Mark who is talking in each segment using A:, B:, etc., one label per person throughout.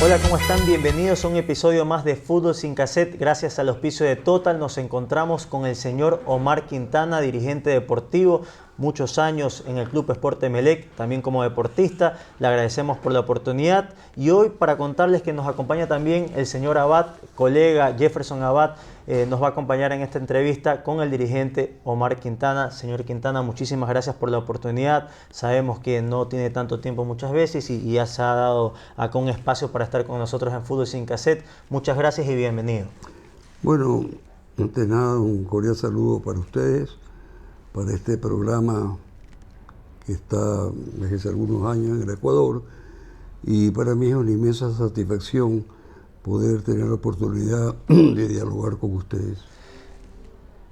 A: Hola, ¿cómo están? Bienvenidos a un episodio más de Fútbol Sin Cassette. Gracias al auspicio de Total nos encontramos con el señor Omar Quintana, dirigente deportivo, muchos años en el Club Sport Emelec, también como deportista. Le agradecemos por la oportunidad y hoy para contarles que nos acompaña también el señor Abad, colega Jefferson Abad, nos va a acompañar en esta entrevista con el dirigente Omar Quintana. Señor Quintana, muchísimas gracias por la oportunidad. Sabemos que no tiene tanto tiempo muchas veces y ya se ha dado acá un espacio para estar con nosotros en Fútbol Sin Cassette. Muchas gracias y bienvenido.
B: Bueno, antes de nada, un cordial saludo para ustedes, para este programa que está desde hace algunos años en el Ecuador, y para mí es una inmensa satisfacción poder tener la oportunidad de dialogar con ustedes.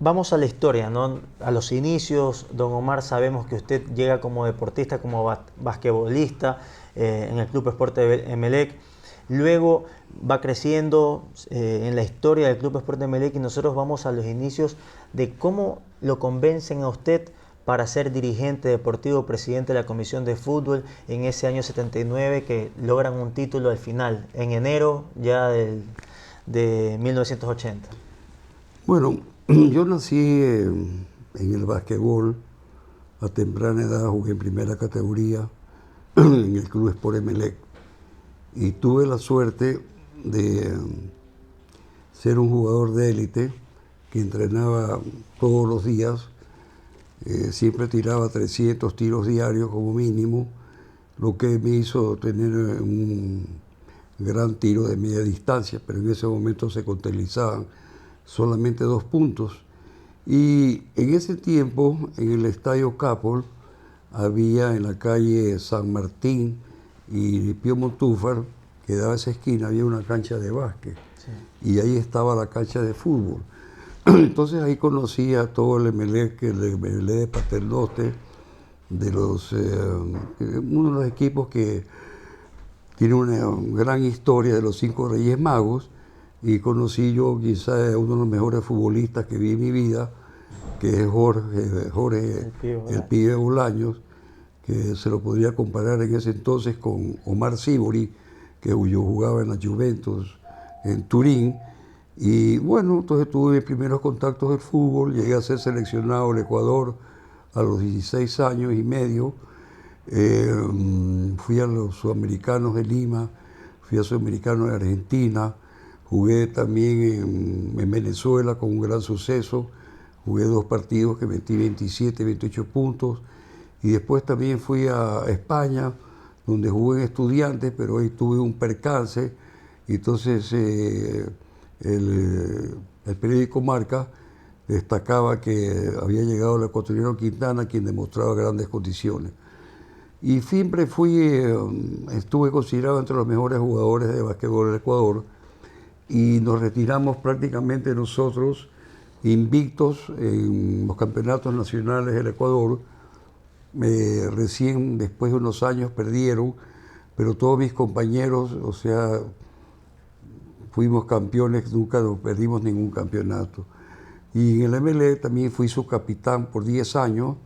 A: Vamos a la historia, ¿no? A los inicios, don Omar, sabemos que usted llega como deportista, como basquetbolista en el Club Sport Emelec. Luego va creciendo en la historia del Club Sport Emelec y nosotros vamos a los inicios de cómo lo convencen a usted para ser dirigente deportivo, presidente de la Comisión de Fútbol en ese año 79 que logran un título al final, en enero ya de 1980.
B: Bueno, yo nací en el básquetbol a temprana edad, jugué en primera categoría en el Club Sport Emelec y tuve la suerte de ser un jugador de élite que entrenaba todos los días. Siempre tiraba 300 tiros diarios como mínimo, lo que me hizo tener un gran tiro de media distancia, pero en ese momento se contabilizaban solamente 2 puntos. Y en ese tiempo, en el Estadio Capol, había en la calle San Martín y Pío Montúfar, que daba esa esquina, había una cancha de básquet. Sí. Y ahí estaba la cancha de fútbol. Entonces ahí conocí a todo el Emelec, el Emelec de Paternoste, uno de los equipos que tiene una gran historia de los 5 Reyes Magos, y conocí yo quizás a uno de los mejores futbolistas que vi en mi vida, que es Jorge el Pibe Bolaños, que se lo podría comparar en ese entonces con Omar Sibori, que yo jugaba en la Juventus en Turín. Y bueno, entonces tuve mis primeros contactos del fútbol, llegué a ser seleccionado del Ecuador a los 16 años y medio, fui a los Sudamericanos de Lima, fui a Sudamericanos de Argentina, jugué también en Venezuela con un gran suceso, jugué 2 partidos que metí 27, 28 puntos, y después también fui a España, donde jugué en Estudiantes, pero ahí tuve un percance, y entonces el periódico Marca destacaba que había llegado el ecuatoriano Quintana, quien demostraba grandes condiciones. Y siempre estuve considerado entre los mejores jugadores de basquetbol del Ecuador, y nos retiramos prácticamente nosotros invictos en los campeonatos nacionales del Ecuador. Recién después de unos años perdieron, pero todos mis compañeros, o sea, fuimos campeones, nunca nos perdimos ningún campeonato. Y en el MLE también fui su capitán por 10 años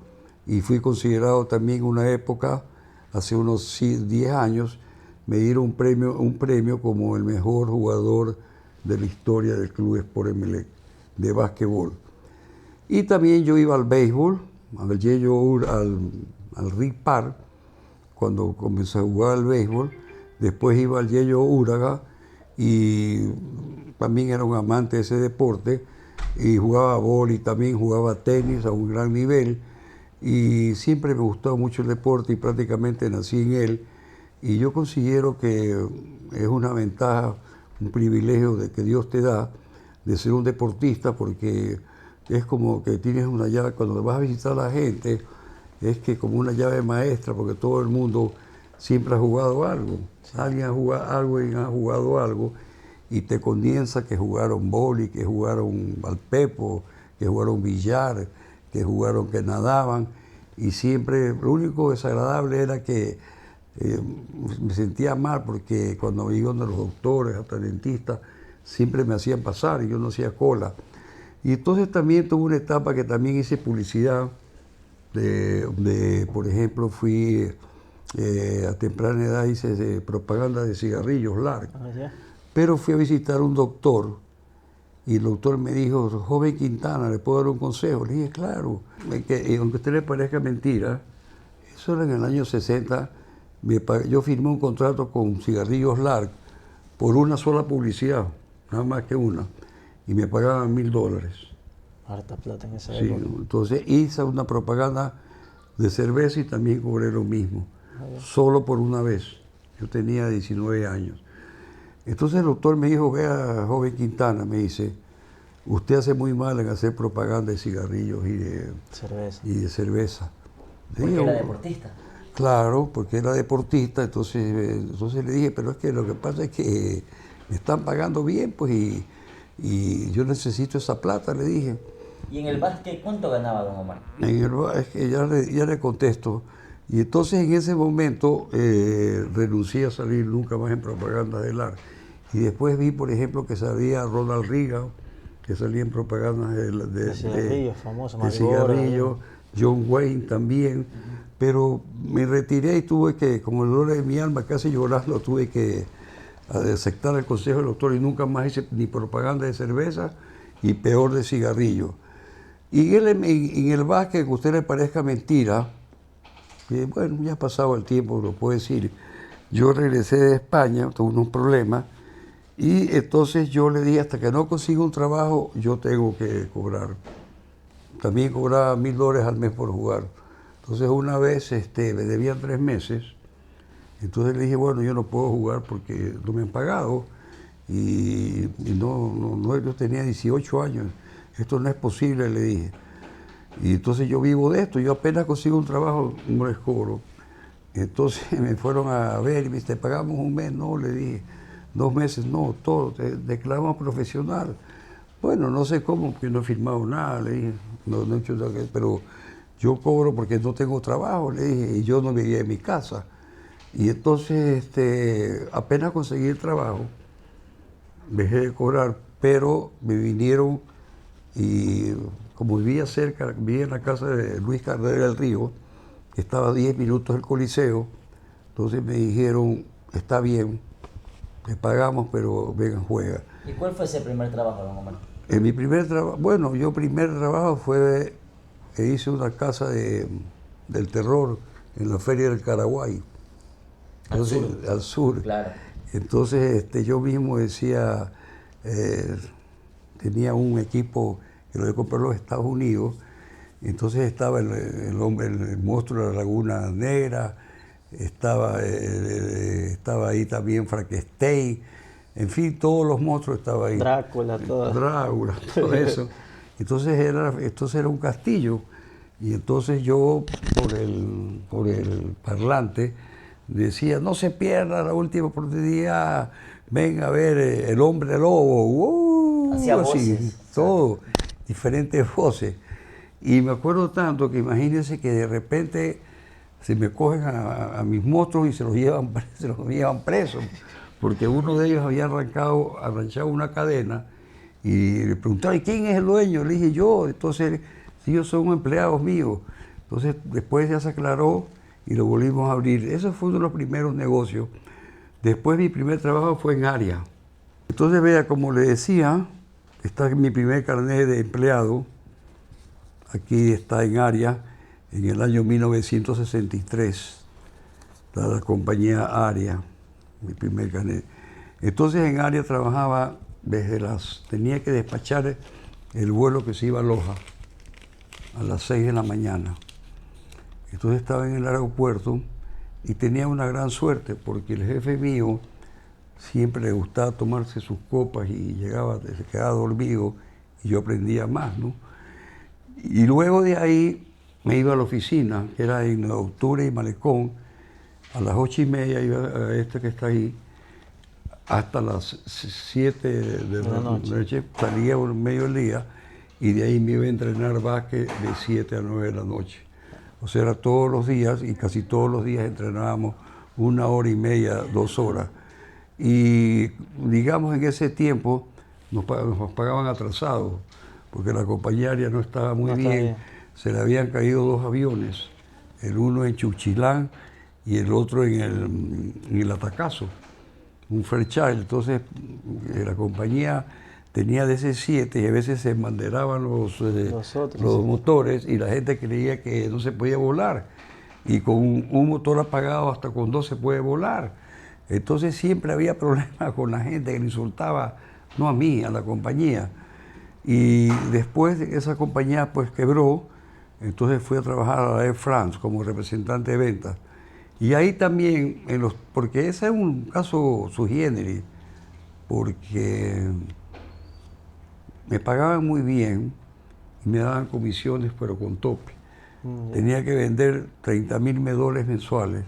B: y fui considerado también en una época, hace unos 10 años, me dieron un premio como el mejor jugador de la historia del Club Sport Emelec de básquetbol. Y también yo iba al béisbol, al Rick Park, cuando comencé a jugar al béisbol. Después iba al Yello Uraga y también era un amante de ese deporte, y jugaba vóley, también jugaba tenis a un gran nivel, y siempre me gustó mucho el deporte y prácticamente nací en él. Y yo considero que es una ventaja, un privilegio de que Dios te da de ser un deportista, porque es como que tienes una llave, cuando vas a visitar a la gente, es que como una llave maestra, porque todo el mundo siempre ha jugado algo. Alguien ha jugado algo y te condensa que jugaron vóley, que jugaron al pepo, que jugaron billar, que nadaban, y siempre lo único desagradable era que me sentía mal porque cuando iba donde los doctores, hasta dentistas, siempre me hacían pasar y yo no hacía cola. Y entonces también tuve una etapa que también hice publicidad, por ejemplo, fui A temprana edad hice propaganda de cigarrillos largos.
A: Ah, ya.
B: Pero fui a visitar a un doctor y el doctor me dijo, joven Quintana, ¿le puedo dar un consejo? Le dije, claro, aunque a usted le parezca mentira, eso era en el año 60, yo firmé un contrato con Cigarrillos Larg por una sola publicidad, nada más que una, y me pagaban $1000.
A: Harta plata en esa
B: Sí,
A: época.
B: entonces hice una propaganda de cerveza y también cobré lo mismo, solo por una vez. Yo tenía 19 años. Entonces el doctor me dijo, vea, joven Quintana, me dice, usted hace muy mal en hacer propaganda de cigarrillos
A: Cerveza.
B: y de cerveza. Le
C: Porque
B: dije,
C: era deportista.
B: claro, porque era deportista, entonces le dije, pero es que lo que pasa es que me están pagando bien, pues, y yo necesito esa plata, le dije.
C: ¿Y en el básquet cuánto ganaba don Omar?
B: Es que ya le contesto. Y entonces en ese momento renuncié a salir nunca más en propaganda de LAR. Y después vi, por ejemplo, que salía Ronald Reagan, que salía en propaganda
A: De cigarrillos, famoso,
B: de
A: Marlboro,
B: cigarrillos, John Wayne también. Pero me retiré y tuve que, como el dolor de mi alma, casi llorando, tuve que aceptar el consejo del doctor y nunca más hice ni propaganda de cerveza y peor de cigarrillos. Y en el básquet, que a usted le parezca mentira, bueno, ya ha pasado el tiempo, lo puedo decir. Yo regresé de España, tuve unos problemas, y entonces yo le dije, hasta que no consiga un trabajo, yo tengo que cobrar. También cobraba $1000 al mes por jugar. Entonces una vez me debían 3 meses, entonces le dije, bueno, yo no puedo jugar porque no me han pagado, y yo tenía 18 años, esto no es posible, le dije. Y entonces yo vivo de esto, yo apenas consigo un trabajo, no les cobro. Entonces me fueron a ver y me dice, ¿te pagamos un mes? No, le dije, 2 meses, no, todo, te declaramos profesional. Bueno, no sé cómo, porque no he firmado nada, le dije, no he hecho nada, pero yo cobro porque no tengo trabajo, le dije, y yo no vivía en mi casa. Y entonces apenas conseguí el trabajo, dejé de cobrar, pero me vinieron y como vivía cerca, vivía en la casa de Luis Carrera del Río, que estaba a 10 minutos del Coliseo, entonces me dijeron, está bien, te pagamos, pero venga, juega.
C: ¿Y cuál fue ese primer trabajo, don Omar?
B: En mi primer trabajo, bueno, yo primer trabajo fue que hice una casa del terror en la Feria del Caraguay. Entonces, al sur.
C: Claro.
B: Entonces yo mismo decía, tenía un equipo que lo he comprado en los Estados Unidos, entonces estaba el monstruo de la Laguna Negra, estaba ahí también Frankenstein, en fin, todos los monstruos estaban ahí.
A: Drácula,
B: todo eso. Entonces era un castillo, y entonces yo por el parlante decía, no se pierda la última oportunidad, ven a ver El Hombre Lobo,
C: Hacía
B: así,
C: voces.
B: todo, diferentes voces. Y me acuerdo tanto que imagínense que de repente se me cogen a mis monstruos y se los llevan presos, porque uno de ellos había arranchado una cadena y le preguntaba, ¿y quién es el dueño? Le dije, yo. Entonces, ellos son empleados míos. Entonces, después ya se aclaró y lo volvimos a abrir. Eso fue uno de los primeros negocios. Después mi primer trabajo fue en Aria. Entonces, vea, como le decía, está mi primer carnet de empleado. Aquí está en Aria, en el año 1963. Está la compañía Aria, mi primer carnet. Entonces en Aria trabajaba tenía que despachar el vuelo que se iba a Loja a las 6 de la mañana. Entonces estaba en el aeropuerto y tenía una gran suerte porque el jefe mío siempre le gustaba tomarse sus copas y se quedaba dormido y yo aprendía más, ¿no? Y luego de ahí me iba a la oficina, que era en Octubre y Malecón, a las 8:30 iba a que está ahí, hasta las 7 de la noche, salía por medio del día y de ahí me iba a entrenar básquet de 7 a 9 de la noche. O sea, era todos los días y casi todos los días entrenábamos 1 hora y media, 2 horas. Y digamos en ese tiempo nos pagaban atrasados, porque la compañía aérea no estaba muy bien. Se le habían caído 2 aviones, el uno en Chuchilán y el otro en el Atacazo, un Fairchild. Entonces la compañía tenía DC-7 y a veces se embanderaban los motores y la gente creía que no se podía volar. Y con un motor apagado hasta con dos se puede volar. Entonces siempre había problemas con la gente que le insultaba, no a mí, a la compañía. Y después esa compañía pues quebró, entonces fui a trabajar a la Air France como representante de ventas. Y ahí también, porque ese es un caso sui generis, porque me pagaban muy bien y me daban comisiones, pero con tope. Tenía que vender 30.000 dólares mensuales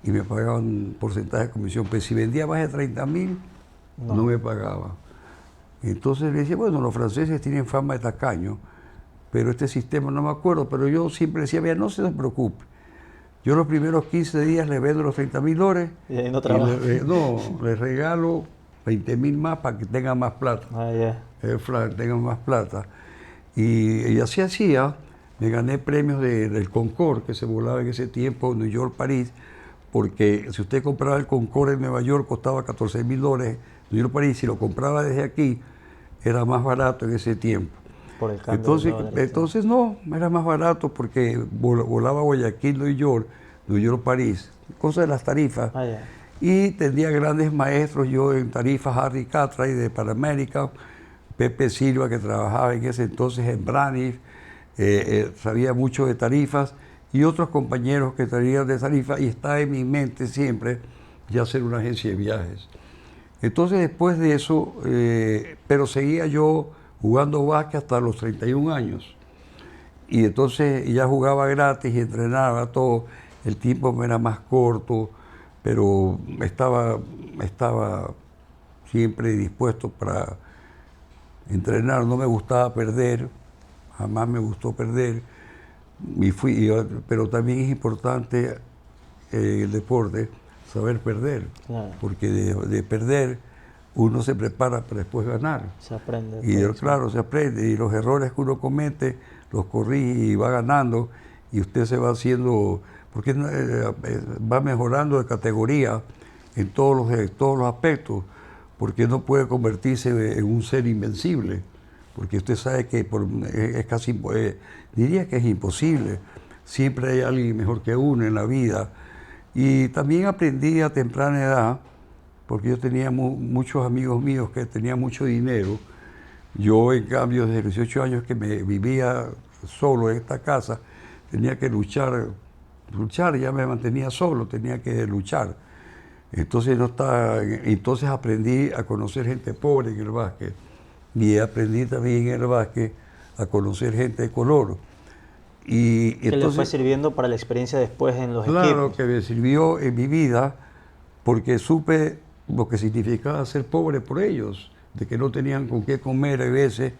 B: y me pagaban un porcentaje de comisión. Pero si vendía más de 30.000, no me pagaba. Entonces le decía, bueno, los franceses tienen fama de tacaños, pero este sistema no me acuerdo. Pero yo siempre decía, mira, no se preocupe. Yo los primeros 15 días le vendo los 30.000 dólares
A: y ahí no trabaja.
B: Le regalo 20.000 más para que tengan más plata. Tengan más plata. Y así hacía. Me gané premios del Concorde, que se volaba en ese tiempo, New York-París, porque si usted compraba el Concorde en Nueva York costaba 14.000 dólares, New York-París, si lo compraba desde aquí, era más barato en ese tiempo.
A: Por el cambio
B: Entonces no, era más barato porque volaba Guayaquil, New York-París, cosas de las tarifas. Y tenía grandes maestros, yo en tarifas, Harry Cartwright de Pan American, Pepe Silva, que trabajaba en ese entonces en Braniff, sabía mucho de tarifas, y otros compañeros que traían de tarifas, y está en mi mente siempre ya hacer una agencia de viajes. Entonces después de eso, pero seguía yo jugando básquet hasta los 31 años, y entonces ya jugaba gratis y entrenaba todo, el tiempo me era más corto, pero estaba siempre dispuesto para entrenar, no me gustaba perder. Jamás me gustó perder, pero también es importante el deporte saber perder, porque de perder uno se prepara para después ganar.
A: Se aprende.
B: Se aprende, y los errores que uno comete los corrige y va ganando, y usted se va haciendo, porque va mejorando de categoría en todos los aspectos, porque no puede convertirse en un ser invencible. Porque usted sabe que es casi, diría que es imposible. Siempre hay alguien mejor que uno en la vida. Y también aprendí a temprana edad, porque yo tenía muchos amigos míos que tenían mucho dinero. Yo, en cambio, desde los 18 años que me vivía solo en esta casa, tenía que luchar, ya me mantenía solo, tenía que luchar. Entonces aprendí a conocer gente pobre en el básquet. Y aprendí también en el básquet a conocer gente de color. Y
A: ¿Qué le fue sirviendo para la experiencia después en los equipos?
B: Claro, que me sirvió en mi vida, porque supe lo que significaba ser pobre por ellos, de que no tenían con qué comer a veces,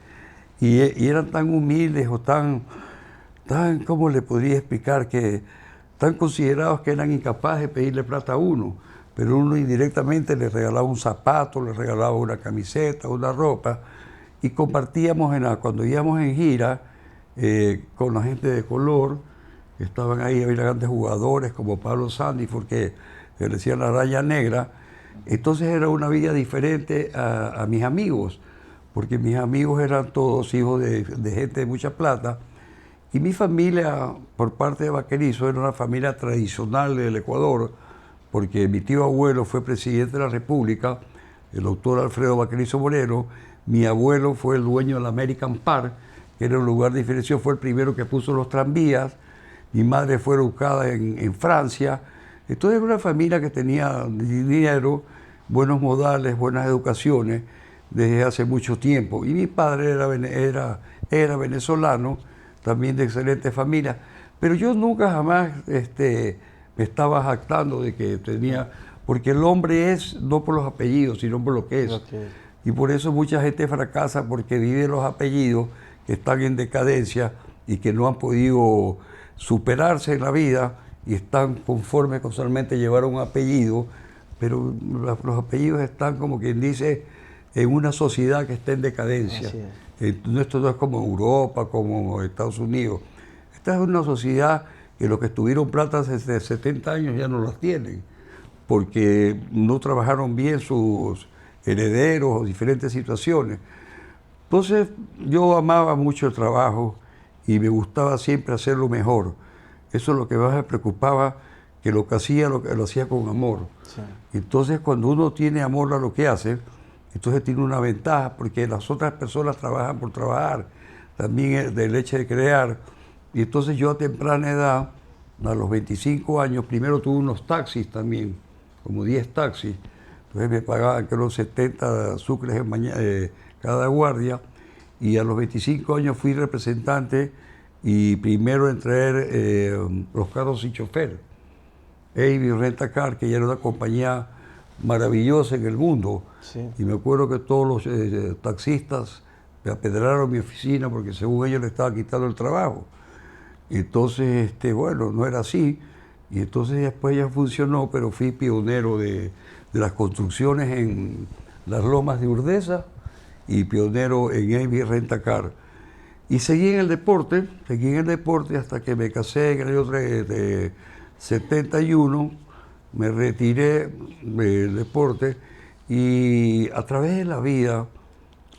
B: y eran tan humildes o tan, ¿cómo le podría explicar? Tan considerados que eran incapaces de pedirle plata a uno, pero uno indirectamente les regalaba un zapato, les regalaba una camiseta, una ropa, y compartíamos cuando íbamos en gira con la gente de color, que estaban ahí, había grandes jugadores como Pablo Sandiford, que le decían la raya negra. Entonces era una vida diferente a mis amigos, porque mis amigos eran todos hijos de gente de mucha plata, y mi familia, por parte de Vaquerizo, era una familia tradicional del Ecuador, porque mi tío abuelo fue presidente de la República, el doctor Alfredo Vaquerizo Moreno. Mi abuelo fue el dueño del American Park, que era un lugar de diferenciación, fue el primero que puso los tranvías. Mi madre fue educada en Francia. Entonces era una familia que tenía dinero, buenos modales, buenas educaciones, desde hace mucho tiempo. Y mi padre era venezolano, también de excelente familia. Pero yo nunca jamás me estaba jactando de que tenía, porque el hombre es no por los apellidos, sino por lo que es. Y por eso mucha gente fracasa, porque vive los apellidos que están en decadencia y que no han podido superarse en la vida y están conformes con solamente llevar un apellido, pero los apellidos están, como quien dice, en una sociedad que está en decadencia. Esto no es como Europa, como Estados Unidos. Esta es una sociedad que los que tuvieron plata desde 70 años ya no las tienen, porque no trabajaron bien sus herederos o diferentes situaciones. Entonces yo amaba mucho el trabajo y me gustaba siempre hacerlo mejor. Eso es lo que más me preocupaba, que lo que hacía lo hacía con amor.
A: Sí.
B: Entonces cuando uno tiene amor a lo que hace, entonces tiene una ventaja, porque las otras personas trabajan por trabajar, también del hecho de crear. Y entonces yo a temprana edad, a los 25 años, primero tuve unos taxis también, como 10 taxis. Entonces me pagaban creo 70 sucres cada guardia. Y a los 25 años fui representante y primero en traer los carros sin chofer. Avis Rent a Car, que ya era una compañía maravillosa en el mundo.
A: Sí.
B: Y me acuerdo que todos los taxistas me apedraron mi oficina porque según ellos le estaba quitando el trabajo. Y entonces, bueno, no era así. Y entonces después ya funcionó, pero fui pionero de las construcciones en las lomas de Urdesa y pionero en Avis Rent a Car. Y seguí en el deporte hasta que me casé en el año de 71, me retiré del deporte y a través de la vida,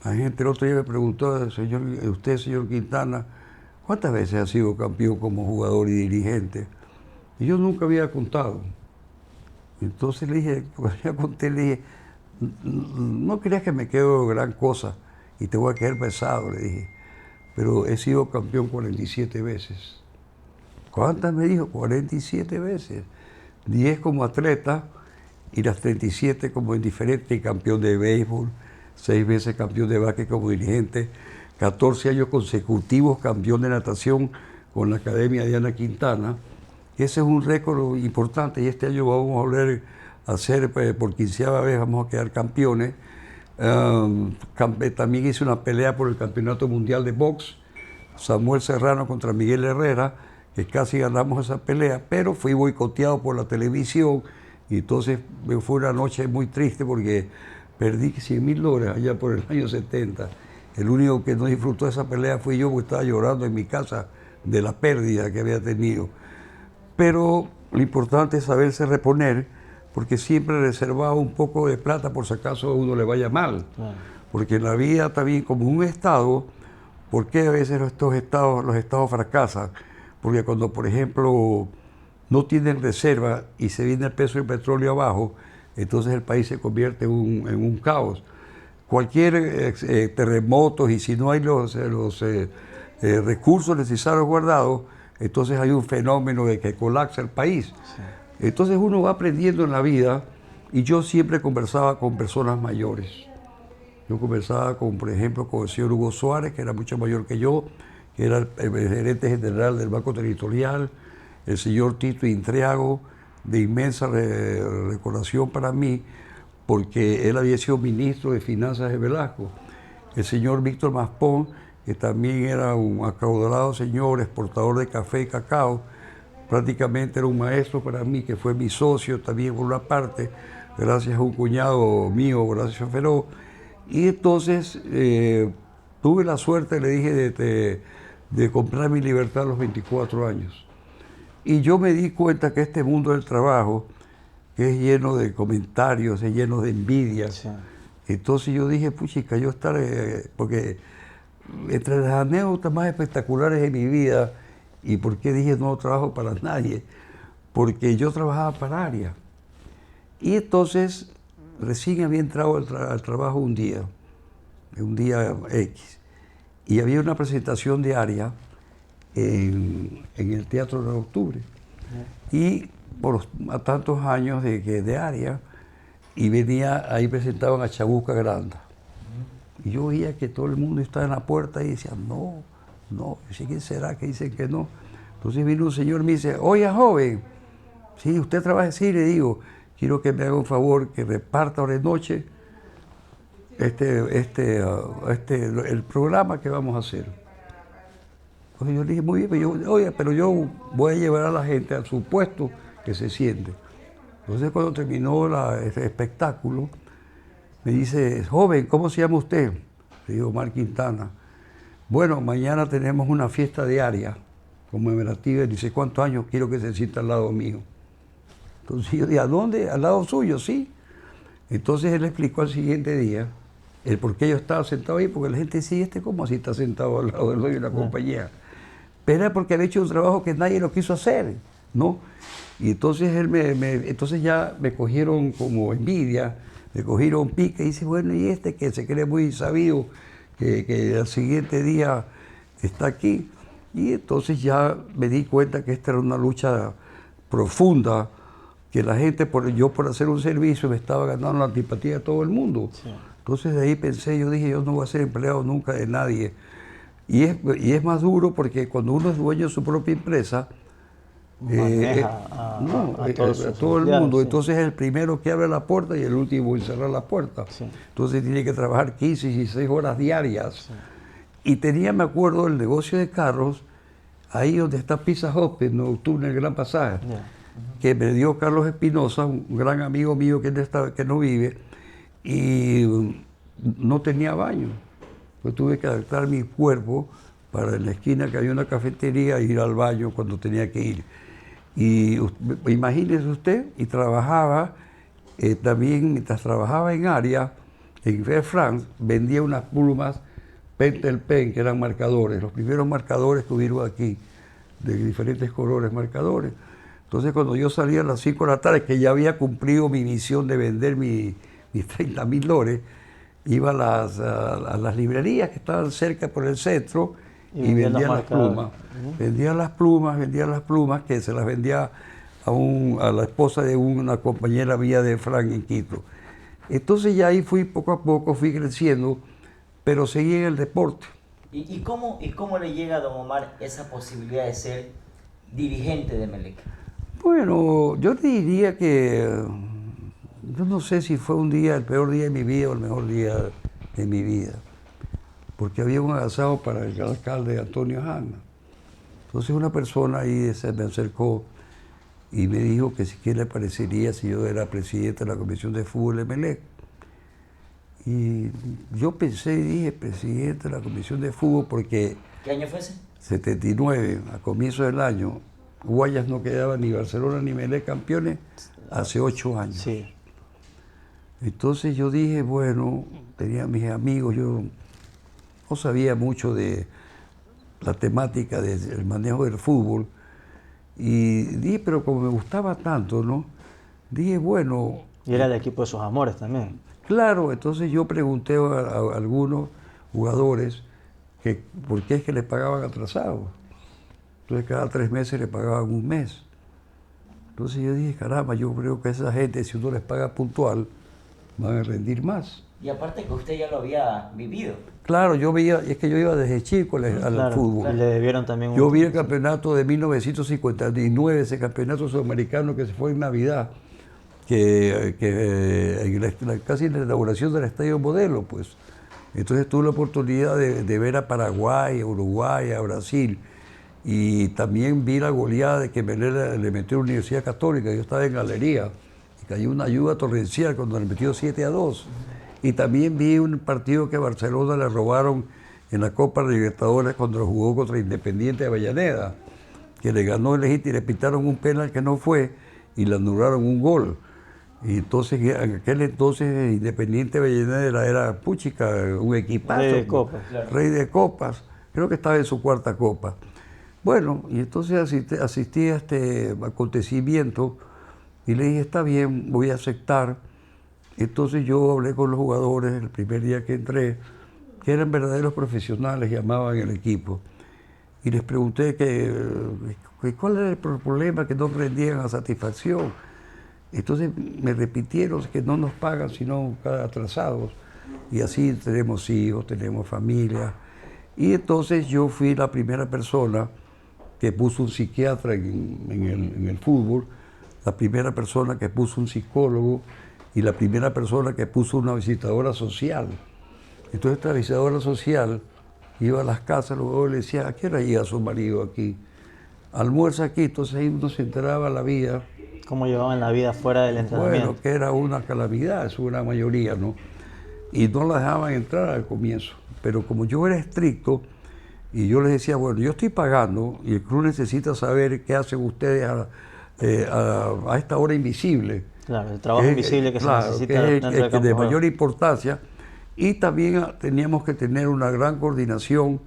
B: la gente el otro día me preguntó, usted, señor Quintana, ¿cuántas veces ha sido campeón como jugador y dirigente? Y yo nunca había contado. Entonces le dije, cuando ya conté, le dije, no creas que me quedo gran cosa y te voy a quedar pesado, le dije, pero he sido campeón 47 veces. ¿Cuántas? Me dijo, 47 veces. 10 como atleta y las 37 como indiferente, campeón de béisbol, 6 veces campeón de básquet como dirigente, 14 años consecutivos campeón de natación con la Academia Diana Quintana. Ese es un récord importante y este año vamos a volver a hacer, por 15ª vez vamos a quedar campeones. También hice una pelea por el Campeonato Mundial de Box, Samuel Serrano contra Miguel Herrera, que casi ganamos esa pelea, pero fui boicoteado por la televisión y entonces fue una noche muy triste porque perdí $100,000 allá por el año 70. El único que no disfrutó de esa pelea fui yo, porque estaba llorando en mi casa de la pérdida que había tenido. Pero lo importante es saberse reponer, porque siempre reservaba un poco de plata por si acaso a uno le vaya mal. Porque en la vida también, como un estado, ¿por qué a veces los estados fracasan? Porque cuando, por ejemplo, no tienen reserva y se viene el precio del petróleo abajo, entonces el país se convierte en un caos. Cualquier terremoto, y si no hay los recursos necesarios guardados, entonces hay un fenómeno de que colapsa el país. Sí. Entonces uno va aprendiendo en la vida, y yo siempre conversaba con personas mayores. Yo conversaba por ejemplo, con el señor Hugo Suárez, que era mucho mayor que yo, que era el gerente general del Banco Territorial, el señor Tito Intriago, de inmensa recordación para mí, porque él había sido ministro de Finanzas de Velasco. El señor Víctor Maspón, que también era un acaudalado señor, exportador de café y cacao, prácticamente era un maestro para mí, que fue mi socio también por una parte, gracias a un cuñado mío, Horacio Feró. Y entonces tuve la suerte, le dije, de comprar mi libertad a los 24 años. Y yo me di cuenta que este mundo del trabajo, que es lleno de comentarios, es lleno de envidia. Sí. Entonces yo dije, puchica, yo estaré, porque entre las anécdotas más espectaculares de mi vida, y por qué dije no trabajo para nadie, porque yo trabajaba para ARIA. Y entonces recién había entrado al trabajo un día X, y había una presentación de ARIA en el Teatro de Octubre. Y por tantos años de ARIA, y ahí presentaban a Chabuca Granda. Y yo veía que todo el mundo estaba en la puerta y decía, no, yo sé quién será, que dicen que no. Entonces vino un señor y me dice, oye, joven, si usted trabaja así, le digo, quiero que me haga un favor, que reparta ahora de noche el programa que vamos a hacer. Entonces yo le dije, muy bien, pero yo voy a llevar a la gente a su puesto que se siente. Entonces cuando terminó este espectáculo, me dice, joven, ¿cómo se llama usted? Le digo, Omar Quintana. Bueno, mañana tenemos una fiesta de ARIA conmemorativa, y dice, ¿cuántos años quiero que se sienta al lado mío? Entonces yo dije, ¿a dónde? Al lado suyo, sí. Entonces él explicó al siguiente día el por qué yo estaba sentado ahí, porque la gente decía, ¿cómo así está sentado al lado del dueño de la compañía? Pero era porque había hecho un trabajo que nadie lo quiso hacer, ¿no? Y entonces entonces ya me cogieron como envidia, me cogieron pique, y dice, bueno, y este que se cree muy sabido, que al siguiente día está aquí. Y entonces ya me di cuenta que esta era una lucha profunda, que la gente, yo por hacer un servicio, me estaba ganando la antipatía de todo el mundo. Sí. Entonces de ahí pensé, yo dije, yo no voy a ser empleado nunca de nadie. Y es más duro porque cuando uno es dueño de su propia empresa, a todo el mundo. Sí. Entonces es el primero que abre la puerta y el último en cerrar la puerta. Sí. Entonces tiene que trabajar 15 y 16 horas diarias. Sí. Y tenía, me acuerdo, el negocio de carros, ahí donde está Pizza Hut, en Octubre, en el Gran Pasaje, que me dio Carlos Espinosa, un gran amigo mío que no vive, y no tenía baño. Pues tuve que adaptar mi cuerpo para en la esquina que había una cafetería ir al baño cuando tenía que ir. Y imagínese usted, y trabajaba también, mientras trabajaba en área, en Air France, vendía unas plumas Pentel Pen, que eran marcadores, los primeros marcadores que hubieron aquí, de diferentes colores marcadores. Entonces cuando yo salía a las 5 de la tarde, que ya había cumplido mi misión de vender mis $30,000, iba a las librerías que estaban cerca por el centro y vendía las plumas. Vendía las plumas que se las vendía a la esposa de una compañera mía de Frank en Quito. Entonces ya ahí poco a poco fui creciendo, pero seguí en el deporte.
C: ¿Y cómo le llega a don Omar esa posibilidad de ser dirigente de Emelec?
B: Bueno, yo te diría que yo no sé si fue un día, el peor día de mi vida o el mejor día de mi vida, porque había un agasado para el alcalde Antonio Hanna. Entonces una persona ahí se me acercó y me dijo que qué le parecería si yo era presidente de la Comisión de Fútbol de Emelec. Y yo pensé y dije, presidente de la Comisión de Fútbol, porque...
C: ¿Qué año fue ese?
B: 79, a comienzo del año. Guayas no quedaba ni Barcelona ni Emelec campeones hace 8 años. Sí. Entonces yo dije, bueno, tenía mis amigos, yo no sabía mucho de la temática del manejo del fútbol, y dije, pero como me gustaba tanto, ¿no? Dije, bueno...
A: Y era el equipo de sus amores también.
B: Claro, entonces yo pregunté a algunos jugadores que por qué es que les pagaban atrasados. Entonces cada 3 meses le pagaban un mes. Entonces yo dije, caramba, yo creo que a esa gente, si uno les paga puntual, van a rendir más.
C: Y aparte que usted ya lo había vivido.
B: Claro, es que yo iba desde chico al fútbol.
A: Claro, le debieron también
B: yo vi el campeonato de 1959, ese campeonato sudamericano que se fue en Navidad, casi en la inauguración del Estadio Modelo, pues. Entonces tuve la oportunidad de ver a Paraguay, a Uruguay, a Brasil, y también vi la goleada de que le metió a la Universidad Católica. Yo estaba en galería y cayó una lluvia torrencial cuando le metió 7-2. Y también vi un partido que a Barcelona le robaron en la Copa Libertadores cuando jugó contra Independiente de Avellaneda, que le ganó el legítimo y le pitaron un penal que no fue y le anularon un gol. Y entonces, en aquel entonces, Independiente de Avellaneda era puchica, un equipazo.
A: Rey de copas.
B: Claro. Rey de copas. Creo que estaba en su 4ª copa. Bueno, y entonces asistí a este acontecimiento y le dije, está bien, voy a aceptar. Entonces yo hablé con los jugadores el primer día que entré, que eran verdaderos profesionales y amaban el equipo. Y les pregunté cuál era el problema, que no rendían a satisfacción. Entonces me repitieron que no nos pagan sino atrasados. Y así tenemos hijos, tenemos familia. Y entonces yo fui la primera persona que puso un psiquiatra en el fútbol, la primera persona que puso un psicólogo y la primera persona que puso una visitadora social. Entonces esta visitadora social iba a las casas, luego le decía, ¿a qué hora llega su marido aquí? Almuerza aquí, entonces ahí uno se enteraba la vida.
A: ¿Cómo llevaban la vida fuera del entrenamiento?
B: Bueno, que era una calamidad, su gran mayoría, ¿no? Y no la dejaban entrar al comienzo. Pero como yo era estricto, Y yo les decía, bueno, yo estoy pagando y el club necesita saber qué hacen ustedes a esta hora invisible.
A: Claro, el trabajo invisible que
B: claro,
A: se necesita
B: que es
A: dentro del campo
B: de
A: de juego.
B: mayor importancia. Y también teníamos que tener una gran coordinación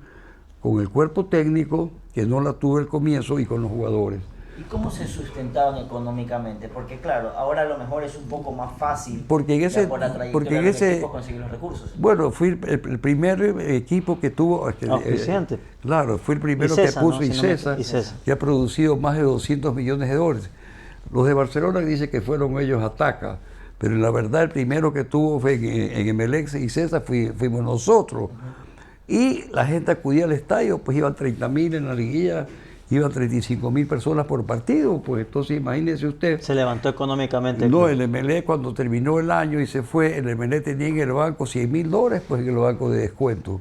B: con el cuerpo técnico, que no la tuve al comienzo, y con los jugadores.
C: ¿Y cómo se sustentaban económicamente? Porque claro, ahora a lo mejor es un poco más fácil
B: Porque en ese,
C: ya por la trayectoria del equipo conseguir los recursos.
B: bueno, fui el primer equipo que tuvo,
A: Auspiciante.
B: claro, fui el primero
A: Icesa,
B: que puso
A: ¿no? Si no me-
B: Icesa,
A: Icesa.
B: que ha producido más de 200 millones de dólares. Los de Barcelona dicen que fueron ellos Ataca, pero en la verdad el primero que tuvo fue en Emelec y Icesa fuimos nosotros. Y la gente acudía al estadio, pues iban 30.000 en la liguilla, iban 35.000 personas por partido, pues entonces imagínese usted.
A: Se levantó económicamente.
B: No,
A: club.
B: el Emelec cuando terminó el año y se fue, el Emelec tenía en el banco $100.000, pues en el banco de descuento.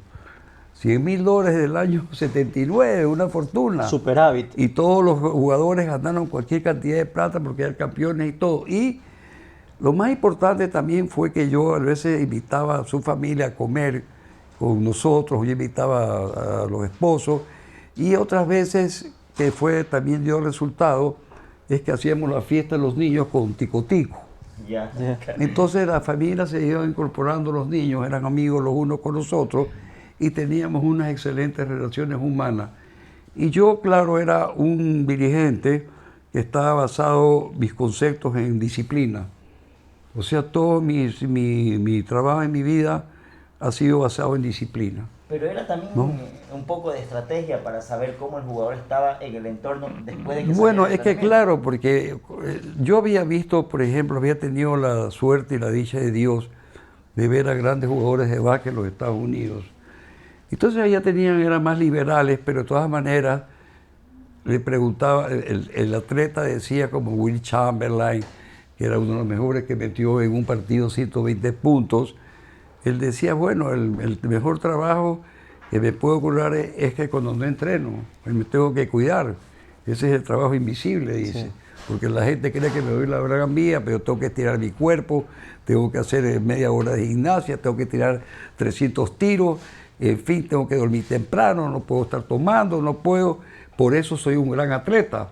B: $100.000 del año 79, una fortuna.
A: Superávit.
B: Y todos los jugadores ganaron cualquier cantidad de plata porque eran campeones y todo. Y lo más importante también fue que yo a veces invitaba a su familia a comer con nosotros, yo invitaba a los esposos, y otras veces que también dio resultado, es que hacíamos la fiesta de los niños con Tico Tico.
C: Ya.
B: Entonces la familia se iba incorporando, los niños eran amigos los unos con los otros y teníamos unas excelentes relaciones humanas. Y yo, claro, era un dirigente que estaba basado mis conceptos en disciplina. O sea, todo mi trabajo en mi vida ha sido basado en disciplina.
C: Pero era también
B: ¿No?
C: un poco de estrategia para saber cómo el jugador estaba en el entorno después de que
B: Bueno,
C: saliera
B: es que
C: del entrenamiento.
B: claro, porque yo había visto, por ejemplo, había tenido la suerte y la dicha de Dios de ver a grandes jugadores de básquet en los Estados Unidos. Entonces allá eran más liberales, pero de todas maneras le preguntaba, el atleta decía como Will Chamberlain, que era uno de los mejores que metió en un partido 120 puntos, él decía, bueno, el mejor trabajo que me puedo curar es que cuando no entreno, me tengo que cuidar. Ese es el trabajo invisible, dice.
A: Sí.
B: Porque la gente cree que me doy la braga mía, pero tengo que estirar mi cuerpo, tengo que hacer media hora de gimnasia, tengo que tirar 300 tiros, en fin, tengo que dormir temprano, no puedo estar tomando, no puedo, por eso soy un gran atleta.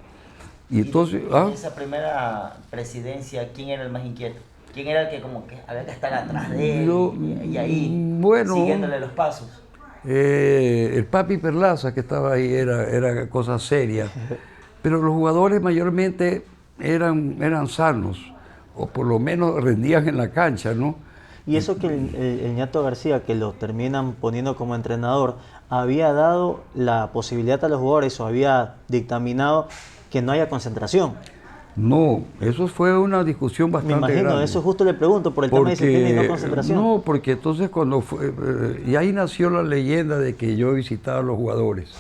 B: Y entonces,
C: En esa primera presidencia, ¿quién era el más inquieto? ¿Quién era el que como que había que estar atrás de él y ahí,
B: bueno,
C: siguiéndole los pasos?
B: El Papi Perlaza que estaba ahí era cosa seria, pero los jugadores mayormente eran sanos, o por lo menos rendían en la cancha, ¿no?
A: Y eso que el Ñato García, que lo terminan poniendo como entrenador, había dado la posibilidad a los jugadores o había dictaminado que no haya concentración.
B: No, eso fue una discusión
A: Me
B: bastante
A: imagino,
B: grande.
A: eso justo le pregunto por el tema de disciplina y no concentración.
B: No, porque entonces cuando fue, y ahí nació la leyenda de que yo visitaba a los jugadores.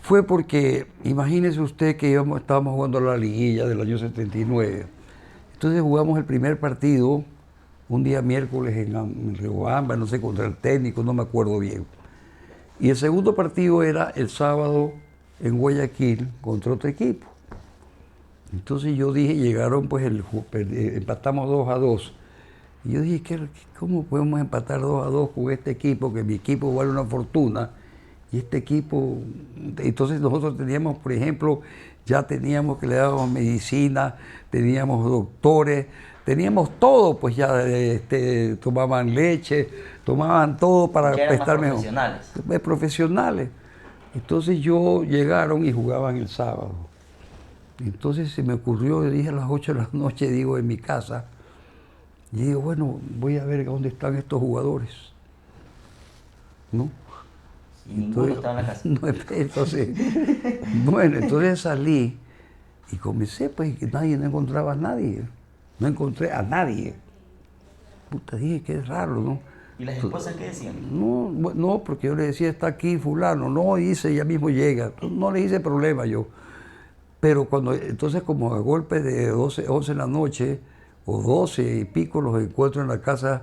B: Fue porque, imagínese usted que estábamos jugando la liguilla del año 79. Entonces jugamos el primer partido, un día miércoles en Riobamba, no sé, contra el Técnico, no me acuerdo bien. Y el segundo partido era el sábado en Guayaquil contra otro equipo. Entonces yo dije, llegaron, pues empatamos 2-2. Y yo dije, ¿cómo podemos empatar 2-2 con este equipo? Que mi equipo vale una fortuna. Y este equipo, entonces nosotros teníamos, por ejemplo, ya teníamos que le dábamos medicina, teníamos doctores, teníamos todo, pues ya tomaban leche, tomaban todo para
C: Ya eran más
B: estar mejor.
C: profesionales.
B: Profesionales. Entonces llegaron y jugaban el sábado. Entonces se me ocurrió, dije a las 8 de la noche, digo, en mi casa, y digo, bueno, voy a ver dónde están estos jugadores, ¿no?
C: Y ninguno estaba en la casa.
B: No, entonces, bueno, entonces salí y comencé, pues, que no encontraba a nadie, no encontré a nadie. Puta, dije, qué raro, ¿no?
C: ¿Y las esposas qué decían?
B: No, porque yo le decía, está aquí fulano, no, dice, ya mismo llega, no le hice problema yo. Pero entonces como a golpe de 11 de la noche, o 12 y pico, los encuentro en la casa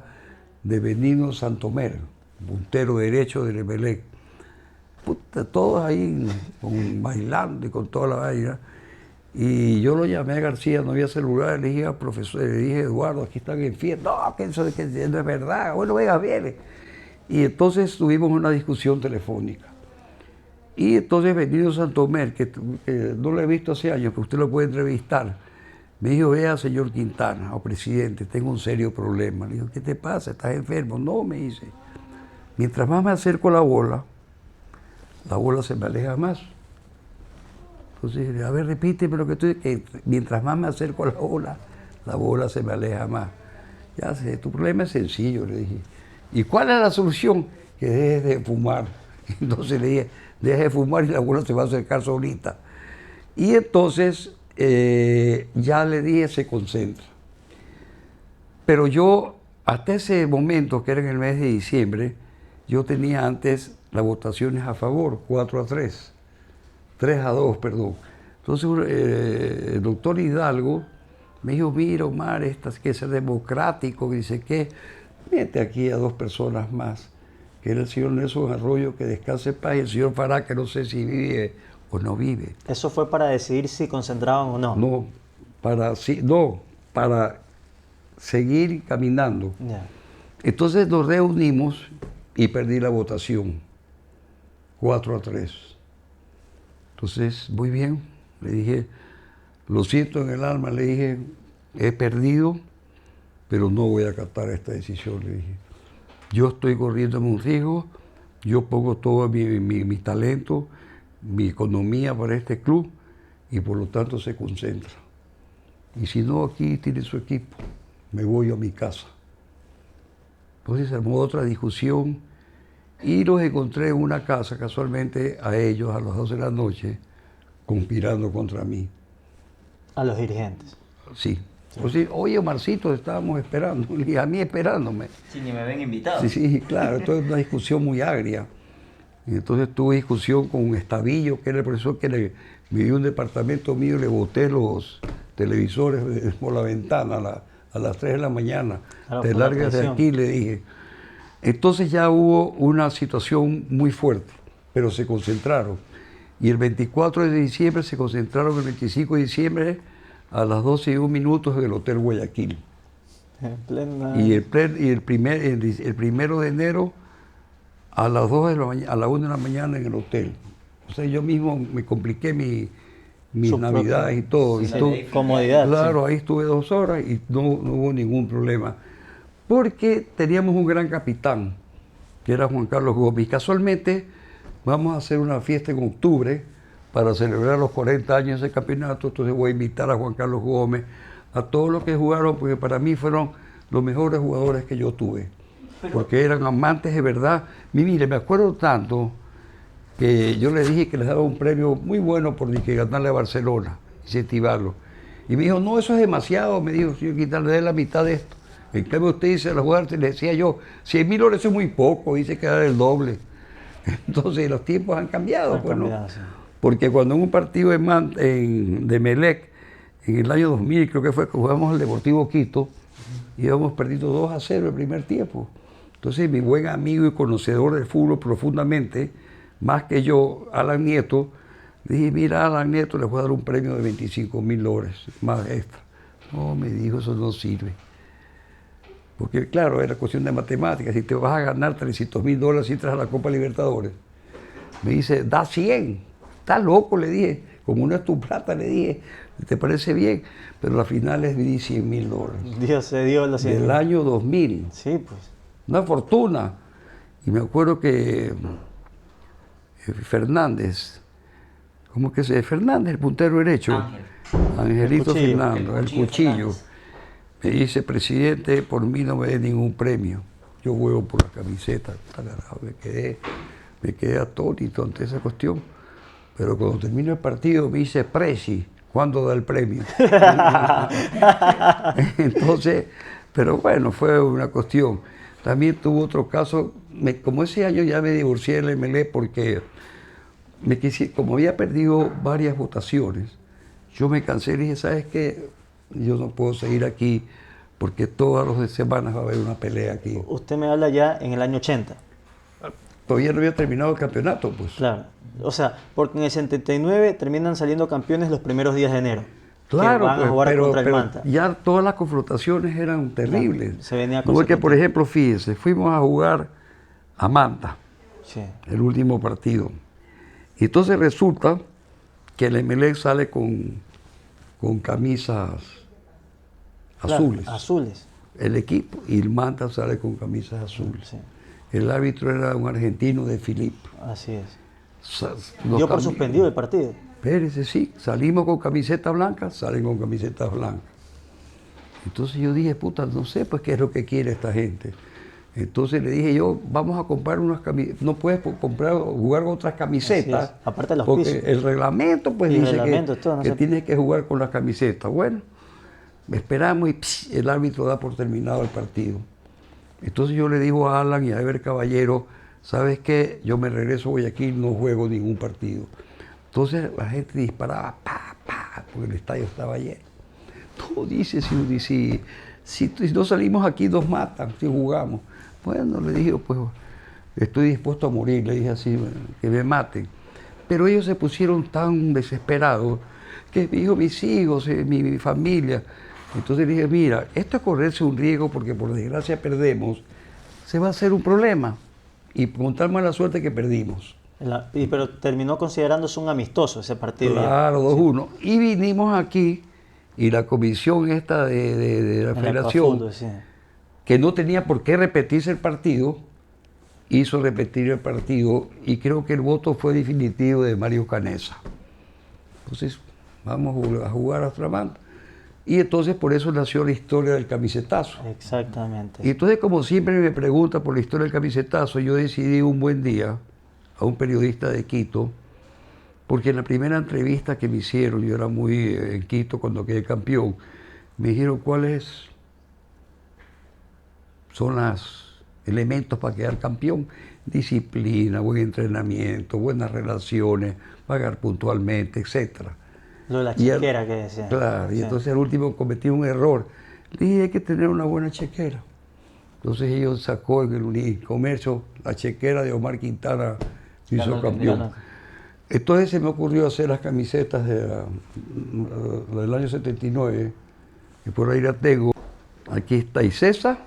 B: de Benigno Santomer, puntero derecho del Emelec. Puta, todos ahí bailando y con toda la vaina. Y yo lo llamé a García, no había celular, le dije al profesor, le dije, Eduardo, aquí están en fiesta. No, que eso no es verdad. Bueno, venga, viene. Y entonces tuvimos una discusión telefónica. Y entonces Benigno Santomer, que no lo he visto hace años, que usted lo puede entrevistar, me dijo, vea, señor Quintana, o presidente, tengo un serio problema. Le digo, ¿qué te pasa? ¿Estás enfermo? No, me dice. Mientras más me acerco a la bola se me aleja más. Entonces, a ver, repíteme lo que estoy... Que mientras más me acerco a la bola se me aleja más. Ya sé, tu problema es sencillo, le dije. ¿Y cuál es la solución? Que dejes de fumar. Entonces le dije, deje de fumar y la bola se va a acercar solita. Y entonces ya le dije, se concentra. Pero yo, hasta ese momento, que era en el mes de diciembre, yo tenía antes las votaciones a favor, 4-3. 3-2, perdón. Entonces el doctor Hidalgo me dijo, mira, Omar, esto hay que ser democrático, dice que mete aquí a 2 personas más, que era el señor Nelson Arroyo, que descanse en paz, y el señor Fará, que no sé si vive o no vive.
A: ¿Eso fue para decidir si concentraban o no?
B: No, para seguir caminando.
A: Yeah.
B: Entonces nos reunimos y perdí la votación, 4-3. Entonces, muy bien, le dije, lo siento en el alma, le dije, he perdido, pero no voy a acatar esta decisión, le dije. Yo estoy corriendo un riesgo, yo pongo todo mi talento, mi economía para este club y por lo tanto se concentra. Y si no, aquí tiene su equipo, me voy a mi casa. Entonces se armó otra discusión y los encontré en una casa, casualmente a ellos a las 12 de la noche, conspirando contra mí.
A: A los dirigentes.
B: Sí. Pues sí, oye, Omarcito, estábamos esperando, y a mí esperándome.
C: Sí, ni me ven invitado.
B: Sí, claro, esto es una discusión muy agria. Y entonces tuve discusión con Estavillo, que era el profesor que me dio un departamento mío y le boté los televisores por la ventana a las 3 de la mañana.
A: Claro,
B: Te largas de aquí, le dije. Entonces ya hubo una situación muy fuerte, pero se concentraron. Y el 24 de diciembre se concentraron el 25 de diciembre a las 12:01 en el Hotel Guayaquil.
A: En plena...
B: Y el primero de enero a las 2 de la mañana, a la 1 de la mañana en el hotel. O sea, yo mismo me compliqué mis navidades y todo.
A: Comodidad.
B: Claro,
A: sí.
B: ahí estuve 2 horas y no hubo ningún problema. Porque teníamos un gran capitán, que era Juan Carlos Gómez. Y casualmente vamos a hacer una fiesta en octubre para celebrar los 40 años de ese campeonato. Entonces voy a invitar a Juan Carlos Gómez, a todos los que jugaron, porque para mí fueron los mejores jugadores que yo tuve. Porque eran amantes de verdad. Mire, me acuerdo tanto que yo le dije que les daba un premio muy bueno por ganarle a Barcelona, incentivarlo. Y me dijo, no, eso es demasiado. Me dijo, señor Quintana, le dé la mitad de esto. En cambio usted dice a los jugadores, le decía yo, 100.000 horas es muy poco, dice que dar el doble. Entonces los tiempos han cambiado, pues, ¿no?
A: Sí.
B: Porque cuando en un partido de Melec, en el año 2000, creo que fue que jugamos al Deportivo Quito, íbamos perdiendo 2-0 el primer tiempo. Entonces mi buen amigo y conocedor del fútbol profundamente, más que yo, Alan Nieto, le dije, mira, Alan Nieto, le voy a dar un premio de 25.000 dólares, más extra. No, me dijo, eso no sirve. Porque claro, era cuestión de matemáticas, si te vas a ganar 300.000 dólares si entras a la Copa Libertadores. Me dice, da 100, estás loco, le dije, como no es tu plata, le dije, ¿te parece bien? Pero la final les di 100.000 dólares.
A: Dios se dio los 100.000.
B: Del año 2000.
A: Sí, pues.
B: Una fortuna. Y me acuerdo que Fernández, ¿cómo que se? Fernández, el puntero derecho. Angelito Fernando, el cuchillo. Me dice, presidente, por mí no me dé ningún premio. Yo juego por la camiseta. Me quedé atónito ante esa cuestión. Pero cuando terminó el partido me dice, Presi, ¿cuándo da el premio? Entonces, pero bueno, fue una cuestión. También tuvo otro caso, como ese año ya me divorcié del MLE porque como había perdido varias votaciones, yo me cansé y dije, ¿sabes qué? Yo no puedo seguir aquí porque todas las semanas va a haber una pelea aquí.
A: Usted me habla ya en el año 80.
B: Todavía no había terminado el campeonato, pues.
A: Claro. O sea, porque en el 79 terminan saliendo campeones los primeros días de enero.
B: Claro,
A: van a jugar contra el Manta.
B: Ya todas las confrontaciones eran terribles.
A: Claro, se venía con
B: porque, por ejemplo, fíjense, fuimos a jugar a Manta,
A: sí,
B: el último partido. Y entonces resulta que el Emelec sale con camisas azules.
A: Claro, azules.
B: El equipo, y el Manta sale con camisas azules.
A: Sí,
B: El árbitro era un argentino de Filip.
A: así es.
B: Nos
A: Dio por
B: cambi-
A: suspendido el partido.
B: Espérese, sí, salimos con camiseta blanca, salen con camisetas blancas. Entonces yo dije, puta, no sé pues qué es lo que quiere esta gente. Entonces le dije yo, vamos a comprar unas camisetas, no puedes jugar con otras camisetas.
A: Así es, aparte de los
B: porque
A: pisos.
B: el reglamento pues
A: Y el
B: dice
A: reglamento, todo, no
B: que
A: sé.
B: tienes que jugar con las camisetas. Bueno, esperamos y el árbitro da por terminado el partido. Entonces yo le digo a Alan y a Ever Caballero, ¿sabes qué? Yo me regreso a Guayaquil, no juego ningún partido. Entonces la gente disparaba, pa, pa, porque el estadio estaba lleno. Todo dice, si no salimos aquí nos matan, si jugamos. Bueno, le dije, pues estoy dispuesto a morir, le dije así, que me maten. Pero ellos se pusieron tan desesperados que mis hijos, mi familia. Entonces le dije, mira, esto es correrse un riesgo porque por desgracia perdemos, se va a hacer un problema. Y con tal mala suerte que perdimos.
A: Pero terminó considerándose un amistoso ese partido.
B: Claro, 2-1. Y vinimos aquí y la comisión esta de la federación,
A: Fútbol, sí.
B: que no tenía por qué repetirse el partido, hizo repetir el partido y creo que el voto fue definitivo de Mario Canesa. Entonces, vamos a jugar a otra banda. Y entonces por eso nació la historia del camisetazo.
A: Exactamente.
B: Y entonces, como siempre me pregunta por la historia del camisetazo, yo decidí un buen día a un periodista de Quito, porque en la primera entrevista que me hicieron, yo era muy en Quito cuando quedé campeón, me dijeron cuáles son los elementos para quedar campeón. Disciplina, buen entrenamiento, buenas relaciones, pagar puntualmente, etcétera.
A: Lo de la chequera que decía.
B: Claro, y
A: Sí.
B: entonces al último cometí un error. Le dije, hay que tener una buena chequera. Entonces ellos sacó en el Unicomercio la chequera de Omar Quintana, se hizo
C: Ganó el
B: campeón.
A: campeón.
B: Entonces se me ocurrió hacer las camisetas del año 79, y por ahí la tengo. Aquí está Icesa,